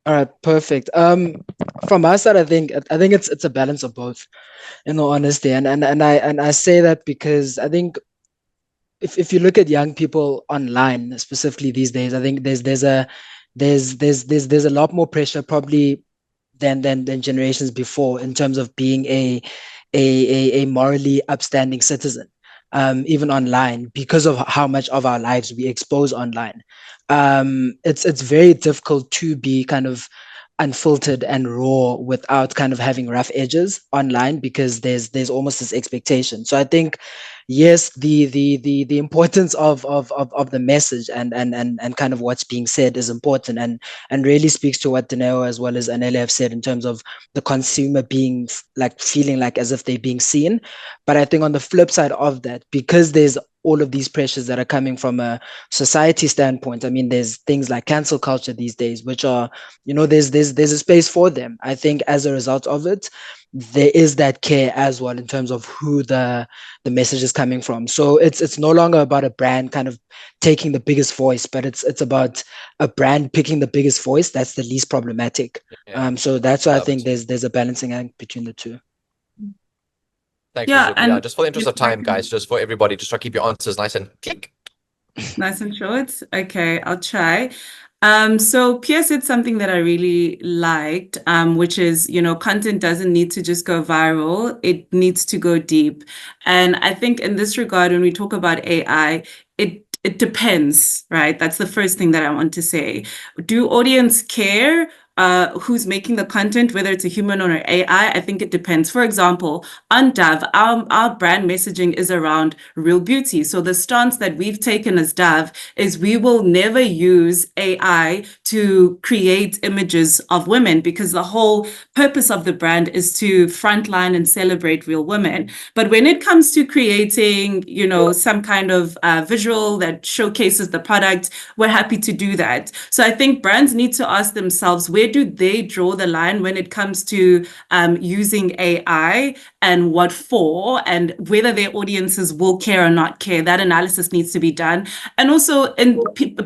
C: All right, perfect. From my side, I think it's a balance of both, in all honesty, and I say that because I think if you look at young people online, specifically these days, I think there's a lot more pressure probably than generations before in terms of being a morally upstanding citizen, even online, because of how much of our lives we expose online. It's very difficult to be kind of unfiltered and raw without kind of having rough edges online, because there's almost this expectation. So I think, yes, the importance of the message and kind of what's being said is important, and really speaks to what Dineo as well as Anele have said in terms of the consumer being feeling like as if they're being seen. But I think on the flip side of that, because there's all of these pressures that are coming from a society standpoint, I mean, there's things like cancel culture these days, which are, there's a space for them. I think as a result of it, there is that care as well in terms of who the message is coming from. So it's no longer about a brand kind of taking the biggest voice, but it's about a brand picking the biggest voice that's the least problematic.
A: Yeah.
C: So that's why I think there's a balancing act between the two.
A: Thanks,
D: Yeah,
A: Luzuko. Yeah, just for the interest of time, guys, just for everybody, just try to keep your answers nice and click.
D: Nice and short. Okay, I'll try. So Pierre said something that I really liked, which is, content doesn't need to just go viral. It needs to go deep. And I think in this regard, when we talk about AI, it depends, right? That's the first thing that I want to say. Do audience care? Who's making the content, whether it's a human or an AI? I think it depends. For example, on Dove, our brand messaging is around real beauty. So the stance that we've taken as Dove is we will never use AI to create images of women, because the whole purpose of the brand is to frontline and celebrate real women. But when it comes to creating, some kind of visual that showcases the product, we're happy to do that. So I think brands need to ask themselves, where where do they draw the line when it comes to using AI and what for, and whether their audiences will care or not care? That analysis needs to be done. And also,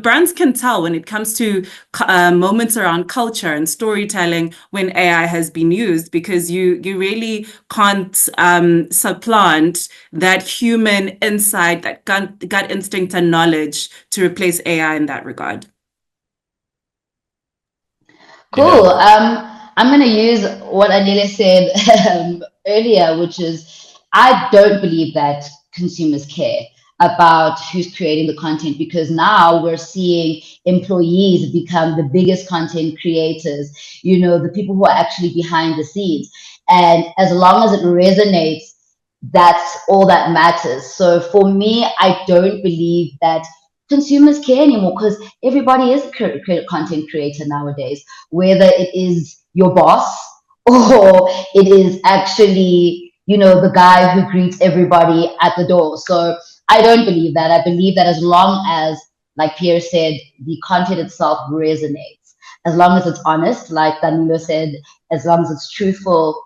D: brands can tell when it comes to moments around culture and storytelling when AI has been used, because you really can't supplant that human insight, that gut instinct and knowledge to replace AI in that regard.
E: Cool. I'm going to use what Anele said earlier, which is I don't believe that consumers care about who's creating the content, because now we're seeing employees become the biggest content creators, the people who are actually behind the scenes. And as long as it resonates, that's all that matters. So for me, I don't believe that consumers care anymore, because everybody is a content creator nowadays, whether it is your boss or it is actually, the guy who greets everybody at the door. So I don't believe that. I believe that as long as, like Pierre said, the content itself resonates, as long as it's honest, like Danilo said, as long as it's truthful,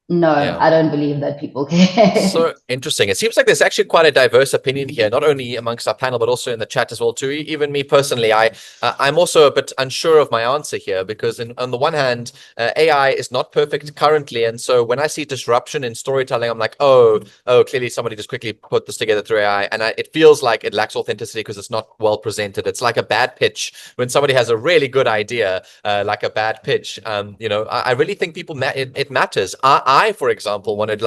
E: no, I don't believe that people care.
A: So interesting. It seems like there's actually quite a diverse opinion here, not only amongst our panel, but also in the chat as well too. Even me personally, I'm also a bit unsure of my answer here, because on the one hand, AI is not perfect currently. And so when I see disruption in storytelling, I'm like, oh, clearly somebody just quickly put this together through AI. And it feels like it lacks authenticity because it's not well presented. It's like a bad pitch when somebody has a really good idea, like a bad pitch. I really think it matters. I, for example, wanted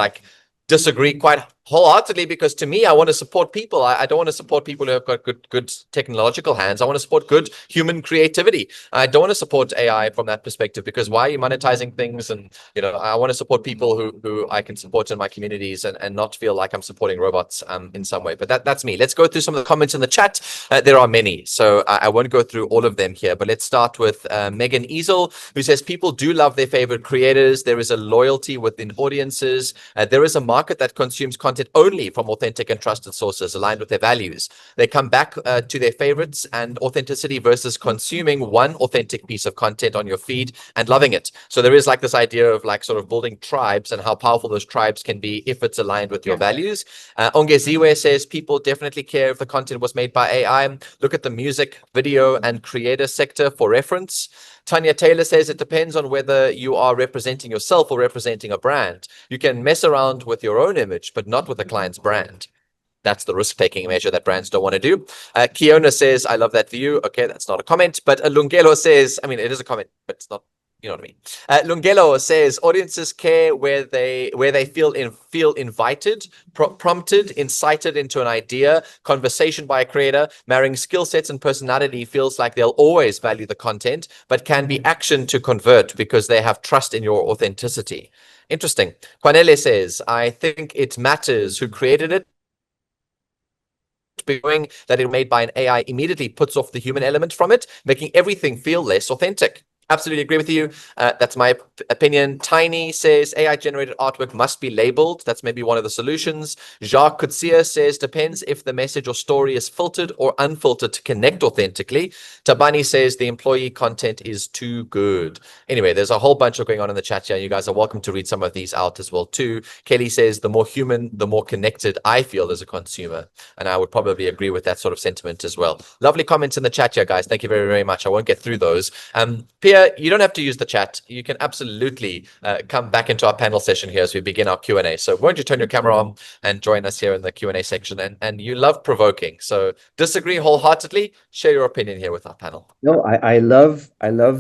A: disagree quite wholeheartedly, because to me, I want to support people. I don't want to support people who have got good technological hands. I want to support good human creativity. I don't want to support AI from that perspective, because why are you monetizing things? And I want to support people who I can support in my communities, and not feel like I'm supporting robots in some way. But that's me. Let's go through some of the comments in the chat. There are many, so I won't go through all of them here, but let's start with Megan Easel, who says people do love their favorite creators. There is a loyalty within audiences. There is a market that consumes content only from authentic and trusted sources aligned with their values. They come back to their favorites, and authenticity versus consuming one authentic piece of content on your feed and loving it. So there is this idea of sort of building tribes, and how powerful those tribes can be if it's aligned with your values. Ongeziwe says people definitely care if the content was made by AI. Look at the music, video, and creator sector for reference. Tanya Taylor says it depends on whether you are representing yourself or representing a brand. You can mess around with your own image, but not with a client's brand. That's the risk-taking measure that brands don't want to do. Kiona says, I love that view. Okay, that's not a comment. But Lungelo says, I mean, it is a comment, but it's not, you know what I mean. Lungelo says, audiences care where they feel invited, prompted, incited into an idea, conversation by a creator. Marrying skill sets and personality feels like they'll always value the content, but can be action to convert because they have trust in your authenticity. Interesting. Anele says, I think it matters who created it. Being that it made by an AI immediately puts off the human element from it, making everything feel less authentic. Absolutely agree with you. That's my opinion. Tiny says AI-generated artwork must be labeled. That's maybe one of the solutions. Jacques Kutsia says depends if the message or story is filtered or unfiltered to connect authentically. Tabani says the employee content is too good. Anyway, there's a whole bunch of going on in the chat here. You guys are welcome to read some of these out as well too. Kelly says the more human, the more connected I feel as a consumer. And I would probably agree with that sort of sentiment as well. Lovely comments in the chat here, guys. Thank you very, very much. I won't get through those. Pierre, you don't have to use the chat. You can absolutely come back into our panel session here as we begin our Q&A. So won't you turn your camera on and join us here in the Q&A section? And you love provoking. So disagree wholeheartedly, share your opinion here with our panel.
B: No, I love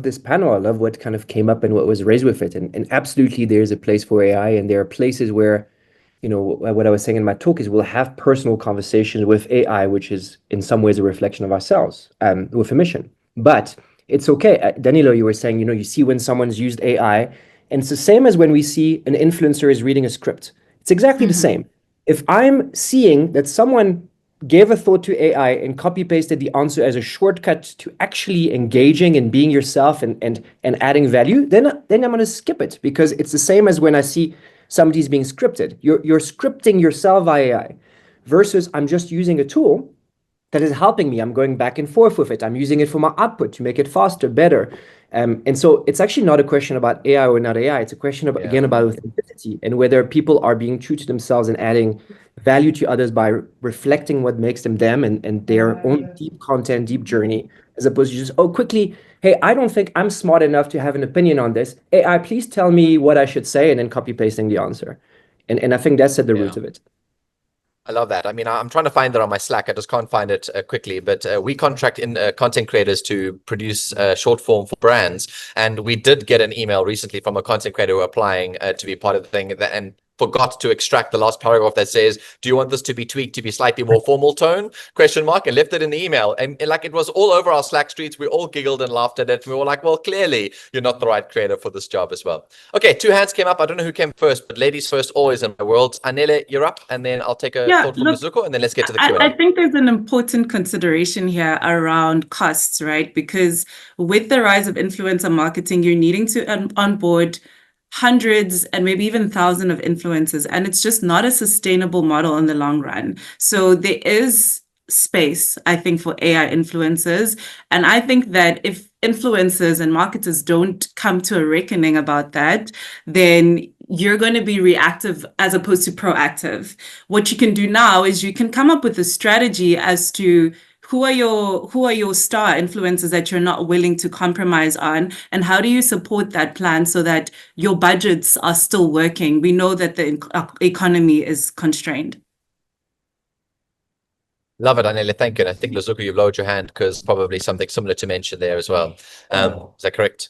B: this panel. I love what kind of came up and what was raised with it. And absolutely there's a place for AI, and there are places where, you know, what I was saying in my talk is we'll have personal conversations with AI, which is in some ways a reflection of ourselves with a mission. But it's okay. Danilo, you were saying, you know, you see when someone's used AI, and it's the same as when we see an influencer is reading a script. It's exactly the same. If I'm seeing that someone gave a thought to AI and copy-pasted the answer as a shortcut to actually engaging and being yourself and adding value, then I'm going to skip it, because it's the same as when I see somebody's being scripted. You're scripting yourself via AI, versus I'm just using a tool that is helping me. I'm going back and forth with it. I'm using it for my output to make it faster, better. And so it's actually not a question about AI or not AI. It's a question of, again, about authenticity and whether people are being true to themselves and adding value to others by reflecting what makes them and their own deep content, deep journey, as opposed to just, oh, quickly, hey, I don't think I'm smart enough to have an opinion on this. AI, please tell me what I should say, and then copy pasting the answer. And I think that's at the root of it.
A: I love that. I mean, I'm trying to find that on my Slack. I just can't find it quickly, but we contract in content creators to produce short form for brands. And we did get an email recently from a content creator who are applying to be part of the thing and forgot to extract the last paragraph that says, do you want this to be tweaked to be slightly more formal tone? Question mark, and left it in the email. And like, it was all over our Slack streets. We all giggled and laughed at it. We were like, well, clearly you're not the right creator for this job as well. Okay, 2 hands came up. I don't know who came first, but ladies first always in my world. Anele, you're up, and then I'll take a thought from Luzuko, and then let's get to the Q&A.
D: I think there's an important consideration here around costs, right? Because with the rise of influencer marketing, you're needing to onboard hundreds and maybe even thousands of influencers, and it's just not a sustainable model in the long run. So there is space, I think, for AI influencers. And I think that if influencers and marketers don't come to a reckoning about that, then you're going to be reactive as opposed to proactive. What you can do now is you can come up with a strategy as to who are your star influencers that you're not willing to compromise on, and how do you support that plan so that your budgets are still working? We know that the economy is constrained.
A: Love it, Anele. Thank you. And I think, Luzuko, you've lowered your hand because probably something similar to mention there as well. Is that correct?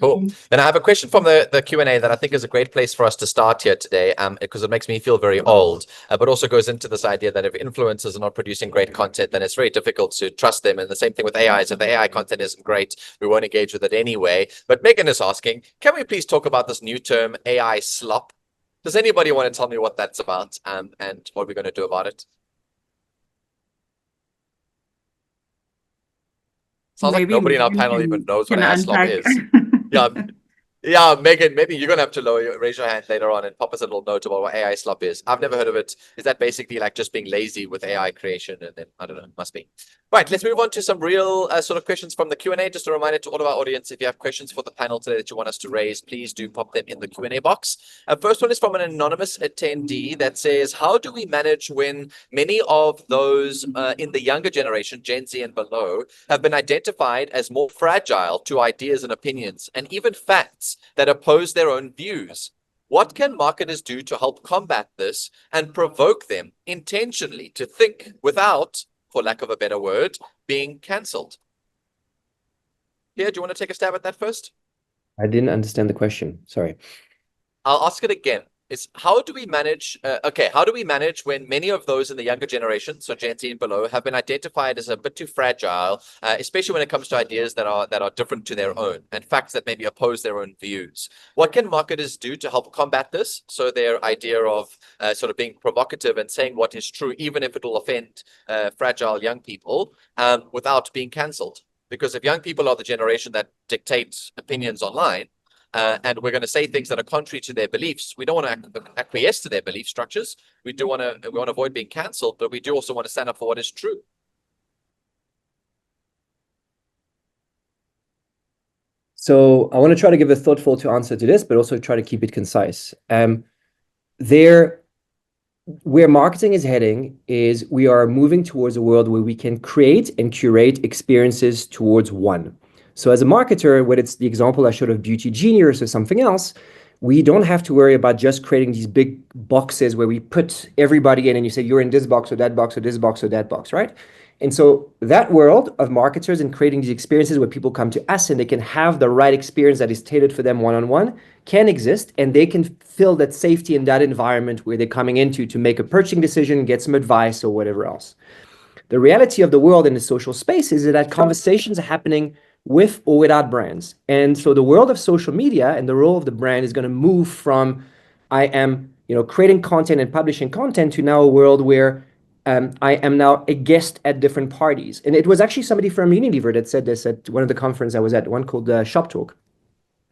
A: Cool. Then I have a question from the Q&A that I think is a great place for us to start here today, because it makes me feel very old, but also goes into this idea that if influencers are not producing great content, then it's very difficult to trust them. And the same thing with AI. So if the AI content isn't great, we won't engage with it anyway. But Megan is asking, can we please talk about this new term, AI slop? Does anybody want to tell me what that's about, and what we're going to do about it? Sounds like nobody in our panel even knows what AI slop is. Yeah, Megan, maybe you're going to have to raise your hand later on and pop us a little note about what AI slop is. I've never heard of it. Is that basically like just being lazy with AI creation? And then, I don't know, must be. Right, let's move on to some real sort of questions from the Q&A. Just a reminder to all of our audience, if you have questions for the panel today that you want us to raise, please do pop them in the Q&A box. First one is from an anonymous attendee that says, how do we manage when many of those in the younger generation, Gen Z and below, have been identified as more fragile to ideas and opinions, and even facts that oppose their own views? What can marketers do to help combat this and provoke them intentionally to think without, for lack of a better word, being cancelled? Pierre, do you want to take a stab at that first?
B: I didn't understand the question. Sorry.
A: I'll ask it again. It's how do we manage, how do we manage when many of those in the younger generation, so Gen Z and below, have been identified as a bit too fragile, especially when it comes to ideas that are different to their own and facts that maybe oppose their own views? What can marketers do to help combat this? So their idea of sort of being provocative and saying what is true, even if it will offend fragile young people, without being cancelled. Because if young people are the generation that dictates opinions online, and we're going to say things that are contrary to their beliefs, we don't want to acquiesce to their belief structures. We want to avoid being cancelled, but we do also want to stand up for what is true.
B: So I want to try to give a thoughtful answer to this, but also try to keep it concise. Where marketing is heading is we are moving towards a world where we can create and curate experiences towards one. So as a marketer, whether it's the example I showed of Beauty Genius or something else, we don't have to worry about just creating these big boxes where we put everybody in and you say, you're in this box or that box or this box or that box, right? And so that world of marketers and creating these experiences where people come to us and they can have the right experience that is tailored for them one-on-one can exist, and they can feel that safety in that environment where they're coming into to make a purchasing decision, get some advice or whatever else. The reality of the world in the social space is that conversations are happening with or without brands. And so the world of social media and the role of the brand is going to move from I am, creating content and publishing content to now a world where I am now a guest at different parties. And it was actually somebody from Unilever that said this at one of the conferences I was at, one called Shop Talk.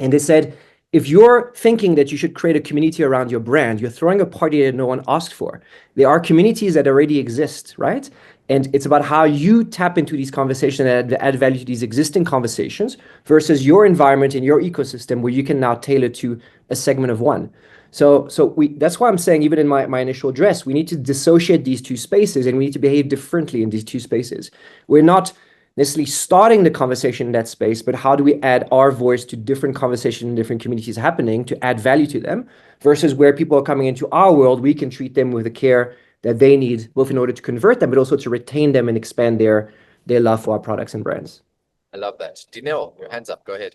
B: And they said, if you're thinking that you should create a community around your brand, you're throwing a party that no one asked for. There are communities that already exist, right? And it's about how you tap into these conversations and add value to these existing conversations versus your environment and your ecosystem where you can now tailor to a segment of one. So that's why I'm saying, even in my initial address, we need to dissociate these two spaces and we need to behave differently in these two spaces. We're not necessarily starting the conversation in that space, but how do we add our voice to different conversations in different communities happening to add value to them versus where people are coming into our world, we can treat them with the care that they need, both in order to convert them, but also to retain them and expand their love for our products and brands.
A: I love that. Dineo, your hands up. Go ahead.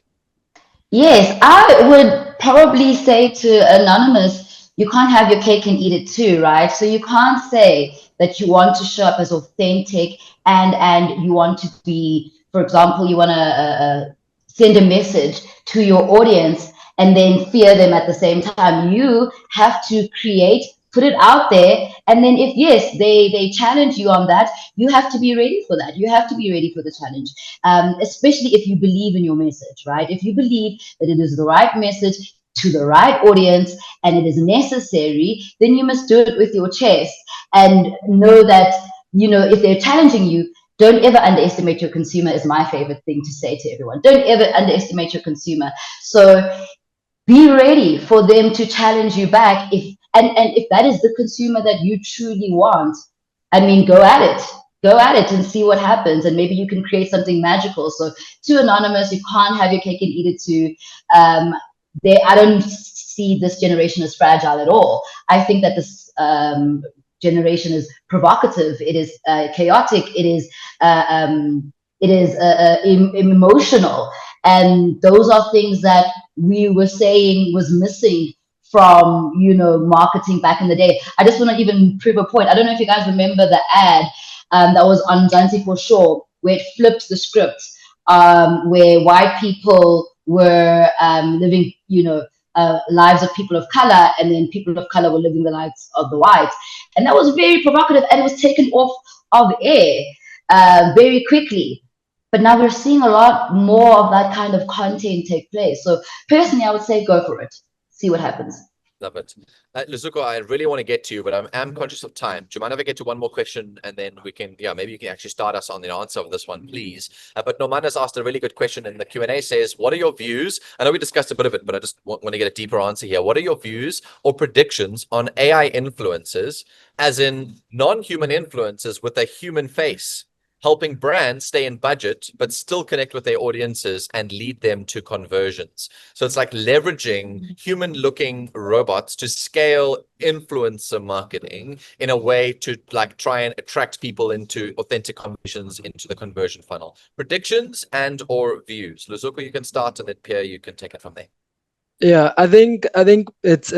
E: Yes, I would probably say to Anonymous, you can't have your cake and eat it too, right? So you can't say that you want to show up as authentic and you want to be, for example, you want to send a message to your audience and then fear them at the same time. You have to create, put it out there, and then if yes, they challenge you on that, you have to be ready for that. You have to be ready for the challenge, especially if you believe in your message, right? If you believe that it is the right message to the right audience and it is necessary, then you must do it with your chest and know that, you know, if they're challenging you, don't ever underestimate your consumer is my favorite thing to say to everyone. Don't ever underestimate your consumer. So be ready for them to challenge you back. If that is the consumer that you truly want, I mean, go at it and see what happens. And maybe you can create something magical. So to Anonymous, you can't have your cake and eat it too. I don't see this generation as fragile at all. I think that this generation is provocative. It is chaotic. It is emotional. And those are things that we were saying was missing from, you know, marketing back in the day. I just want to even prove a point. I don't know if you guys remember the ad that was on Zanzi for Sure, where it flips the script, where white people were living, you know, lives of people of color, and then people of color were living the lives of the whites. And that was very provocative, and it was taken off of air very quickly. But now we're seeing a lot more of that kind of content take place. So personally, I would say go for it. See what happens.
A: Love it. Luzuko, I really want to get to you, but I'm conscious of time. Do you mind if I get to one more question and then we can, maybe you can actually start us on the answer of this one, please. But Norman's asked a really good question in the Q&A, says, what are your views? I know we discussed a bit of it, but I just want to get a deeper answer here. What are your views or predictions on AI influencers, as in non-human influencers with a human face, helping brands stay in budget, but still connect with their audiences and lead them to conversions? So it's like leveraging human-looking robots to scale influencer marketing in a way to like try and attract people into authentic conversations into the conversion funnel. Predictions and or views. Luzuko, you can start, and then Pierre, you can take it from there.
C: Yeah, I think it's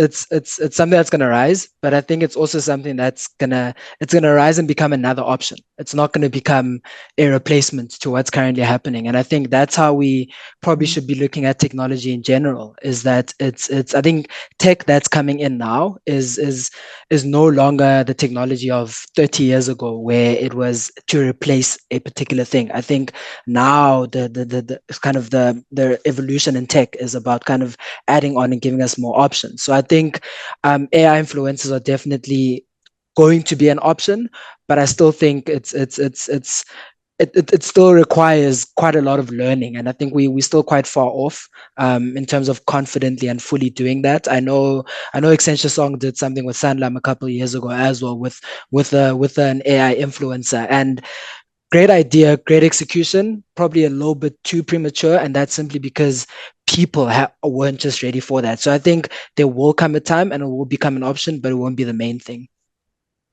C: something that's gonna rise, but I think it's also something that's gonna rise and become another option. It's not gonna become a replacement to what's currently happening. And I think that's how we probably should be looking at technology in general, is that it's I think tech that's coming in now is no longer the technology of 30 years ago where it was to replace a particular thing. I think now the kind of the evolution in tech is about kind of adding on and giving us more options. So I think AI influencers are definitely going to be an option, but I still think it still requires quite a lot of learning, and I think we're still quite far off in terms of confidently and fully doing that. I know Accenture Song did something with Sanlam a couple of years ago as well with an AI influencer, and great idea, great execution, probably a little bit too premature, and that's simply because people weren't just ready for that. So I think there will come a time and it will become an option, but it won't be the main thing.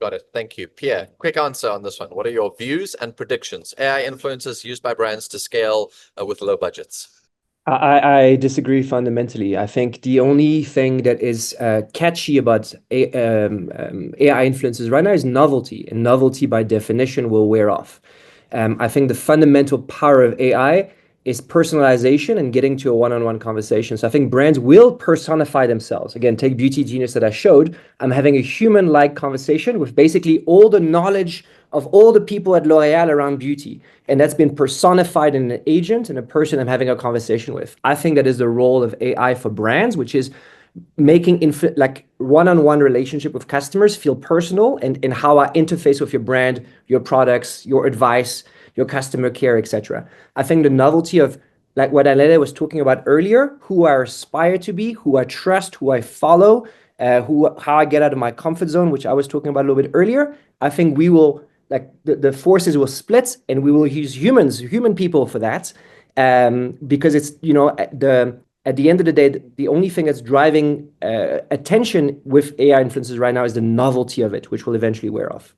A: Got it. Thank you. Pierre, quick answer on this one. What are your views and predictions? AI influencers used by brands to scale with low budgets.
B: I disagree fundamentally. I think the only thing that is catchy about AI influencers right now is novelty, and novelty by definition will wear off. I think the fundamental power of AI is personalization and getting to a one-on-one conversation. So I think brands will personify themselves. Again, take Beauty Genius that I showed. I'm having a human-like conversation with basically all the knowledge of all the people at L'Oreal around beauty. And that's been personified in an agent and a person I'm having a conversation with. I think that is the role of AI for brands, which is making like one-on-one relationship with customers feel personal, and how I interface with your brand, your products, your advice, your customer care, etc. I think the novelty of, like what Anele was talking about earlier, who I aspire to be, who I trust, who I follow, how I get out of my comfort zone, which I was talking about a little bit earlier. I think we will, like the forces will split, and we will use human people for that, because it's, at the end of the day, the only thing that's driving attention with AI influencers right now is the novelty of it, which will eventually wear off.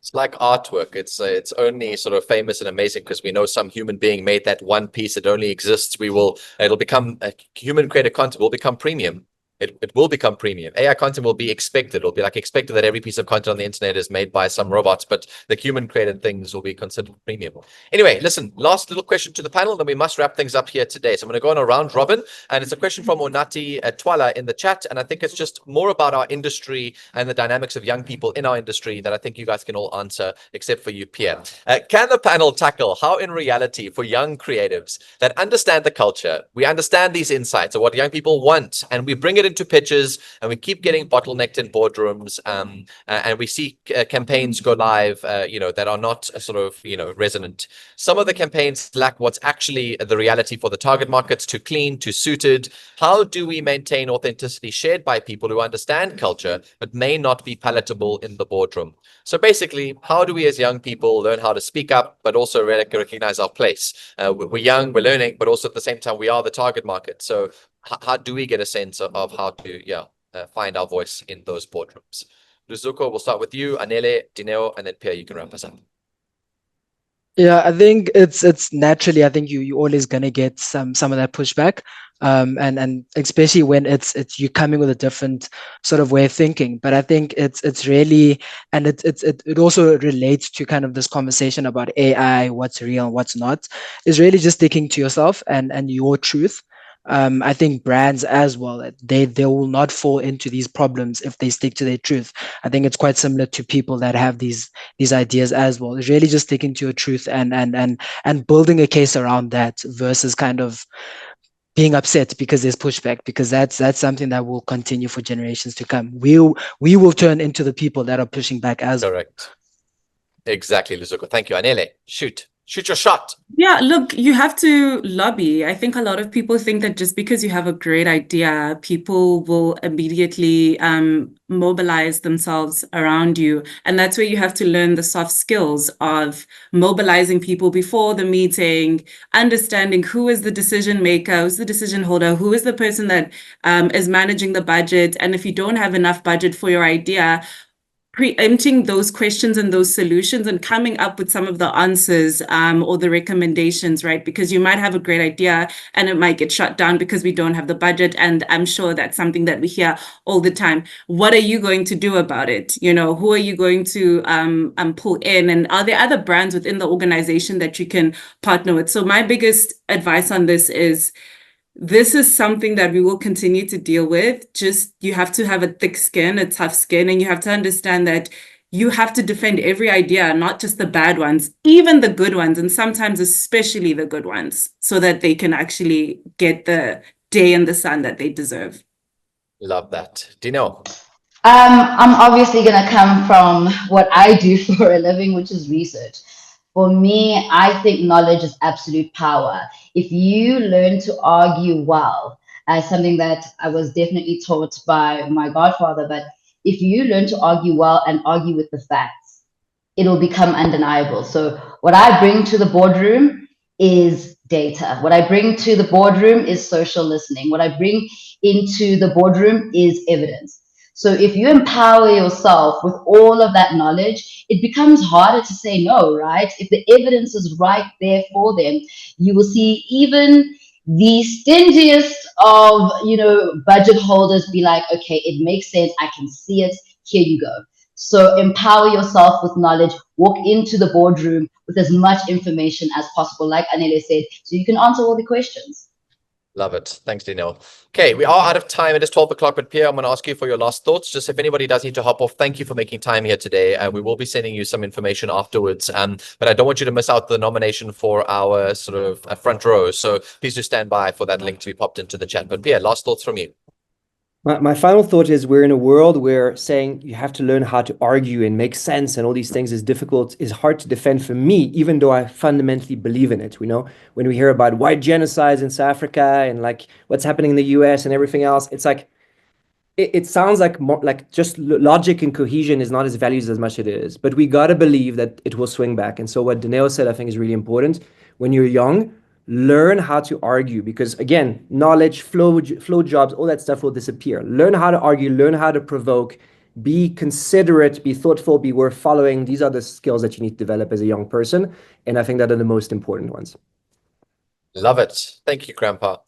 A: It's like artwork. It's only sort of famous and amazing because we know some human being made that one piece. It only exists. It'll become human created content will become premium. It will become premium. AI content will be expected. It'll be like expected that every piece of content on the internet is made by some robots, but the human created things will be considered premium. Anyway, listen, last little question to the panel, then we must wrap things up here today. So I'm going to go on a round robin, and it's a question from Onati Twala in the chat. And I think it's just more about our industry and the dynamics of young people in our industry that I think you guys can all answer, except for you, Pierre. Can the panel tackle how in reality for young creatives that understand the culture, we understand these insights of what young people want, and we bring it into pitches, and we keep getting bottlenecked in boardrooms, and we see campaigns go live, that are not sort of, resonant. Some of the campaigns lack what's actually the reality for the target markets, too clean, too suited. How do we maintain authenticity shared by people who understand culture, but may not be palatable in the boardroom? So basically, how do we as young people learn how to speak up, but also recognize our place? We're young, we're learning, but also at the same time, we are the target market. So how do we get a sense of how to find our voice in those boardrooms? Luzuko, we'll start with you, Anele, Dineo, and then Pierre, you can wrap us up.
C: Yeah, I think it's naturally, I think you always gonna get some of that pushback, and especially when it's you coming with a different sort of way of thinking. But I think it's really, and it also relates to kind of this conversation about AI, what's real and what's not, is really just sticking to yourself and your truth. I think brands as well, they will not fall into these problems if they stick to their truth. I think it's quite similar to people that have these ideas as well. It's really just sticking to your truth and building a case around that versus kind of being upset because there's pushback, because that's something that will continue for generations to come. We will turn into the people that are pushing back as well.
A: Correct. Exactly, Luzuko. Thank you. Anele, shoot your shot.
D: Yeah, look, you have to lobby. I think a lot of people think that just because you have a great idea, people will immediately mobilize themselves around you. And that's where you have to learn the soft skills of mobilizing people before the meeting, understanding who is the decision maker, who's the decision holder, who is the person that is managing the budget. And if you don't have enough budget for your idea, preempting those questions and those solutions and coming up with some of the answers or the recommendations, right? Because you might have a great idea and it might get shut down because we don't have the budget. And I'm sure that's something that we hear all the time. What are you going to do about it? Who are you going to pull in? And are there other brands within the organization that you can partner with? So my biggest advice on this is, this is something that we will continue to deal with. Just, you have to have a thick skin, a tough skin, and you have to understand that you have to defend every idea, not just the bad ones, even the good ones, and sometimes especially the good ones, so that they can actually get the day in the sun that they deserve.
A: Love that. Dino.
E: I'm obviously going to come from what I do for a living, which is research. For me, I think knowledge is absolute power. If you learn to argue well, as something that I was definitely taught by my godfather, but if you learn to argue well and argue with the facts, it'll become undeniable. So what I bring to the boardroom is data. What I bring to the boardroom is social listening. What I bring into the boardroom is evidence. So if you empower yourself with all of that knowledge, it becomes harder to say no, right? If the evidence is right there for them, you will see even the stingiest of, budget holders be like, okay, it makes sense. I can see it. Here you go. So empower yourself with knowledge, walk into the boardroom with as much information as possible, like Anele said, so you can answer all the questions.
A: Love it. Thanks, Lineo. Okay, we are out of time. It is 12 o'clock, but Pierre, I'm going to ask you for your last thoughts. Just if anybody does need to hop off, thank you for making time here today. We will be sending you some information afterwards, but I don't want you to miss out the nomination for our sort of front row. So please do stand by for that link to be popped into the chat. But Pierre, last thoughts from you.
B: My final thought is we're in a world where saying you have to learn how to argue and make sense and all these things is difficult, is hard to defend for me, even though I fundamentally believe in it. When we hear about white genocides in South Africa and like what's happening in the US and everything else, it's like, it sounds like more like just logic and cohesion is not as values as much as it is, but we got to believe that it will swing back. And so what Danilo said, I think is really important. When you're young, learn how to argue, because again, knowledge, flow jobs, all that stuff will disappear. Learn how to argue, learn how to provoke, be considerate, be thoughtful, be worth following. These are the skills that you need to develop as a young person. And I think that are the most important ones.
A: Love it. Thank you, Grandpa.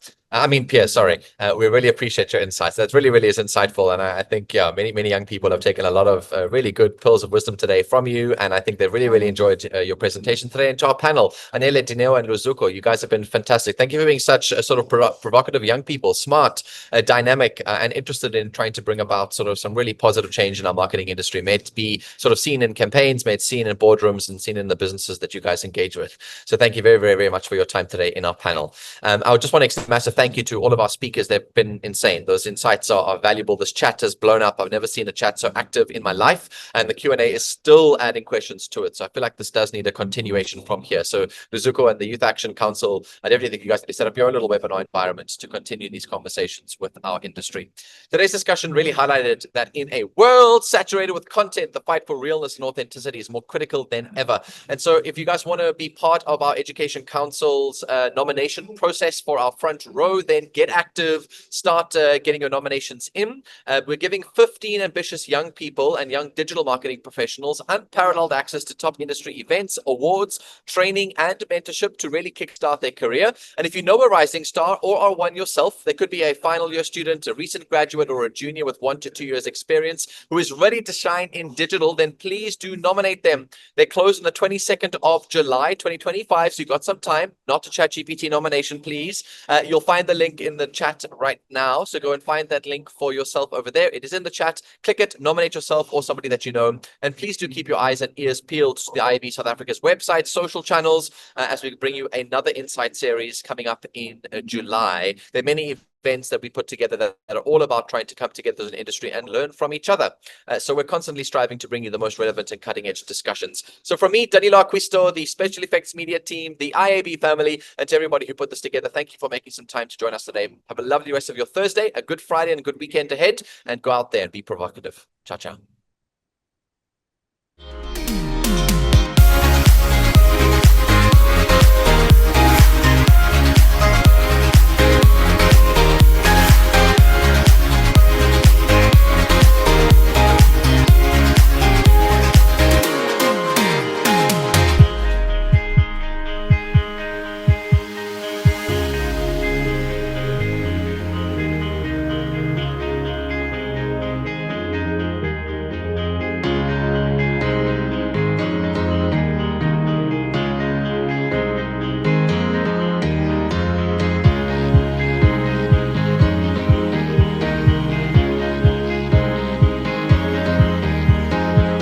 A: Pierre, sorry. We really appreciate your insights. That really, really is insightful. And I think, many, many young people have taken a lot of really good pearls of wisdom today from you. And I think they really, really enjoyed your presentation today. And to our panel, Anele, Dineo, and Luzuko, you guys have been fantastic. Thank you for being such a sort of provocative young people, smart, dynamic, and interested in trying to bring about sort of some really positive change in our marketing industry. May it be sort of seen in campaigns, may it seen in boardrooms, and seen in the businesses that you guys engage with. So thank you very, very, very much for your time today in our panel. I would just want to extend a massive thank you to all of our speakers. They've been insane. Those insights are valuable. This chat has blown up. I've never seen a chat so active in my life, and the Q&A is still adding questions to it. So I feel like this does need a continuation from here. So Luzuko and the Youth Action Council, I definitely think you guys need to set up your own little webinar environment to continue these conversations with our industry. Today's discussion really highlighted that in a world saturated with content, the fight for realness and authenticity is more critical than ever. And so if you guys want to be part of our Education Council's nomination process for our front row, then get active, start getting your nominations in. We're giving 15 ambitious young people and young digital marketing professionals unparalleled access to top industry events, awards, training, and mentorship to really kickstart their career. And if you know a rising star or are one yourself, there could be a final year student, a recent graduate, or a junior with 1 to 2 years experience who is ready to shine in digital, then please do nominate them. They close on the 22nd of July, 2025, so you've got some time. Not a ChatGPT nomination, please. You'll find the link in the chat right now, so go and find that link for yourself over there. It is in the chat. Click it, nominate yourself or somebody that you know, and please do keep your eyes and ears peeled to the IAB South Africa's website, social channels, as we bring you another Insight series coming up in July. There are many events that we put together that are all about trying to come together as an industry and learn from each other. So we're constantly striving to bring you the most relevant and cutting edge discussions. So from me, Danilo Acquisto, the Special Effects Media team, the IAB family, and to everybody who put this together, thank you for making some time to join us today. Have a lovely rest of your Thursday, a good Friday and a good weekend ahead, and go out there and be provocative. Ciao, ciao.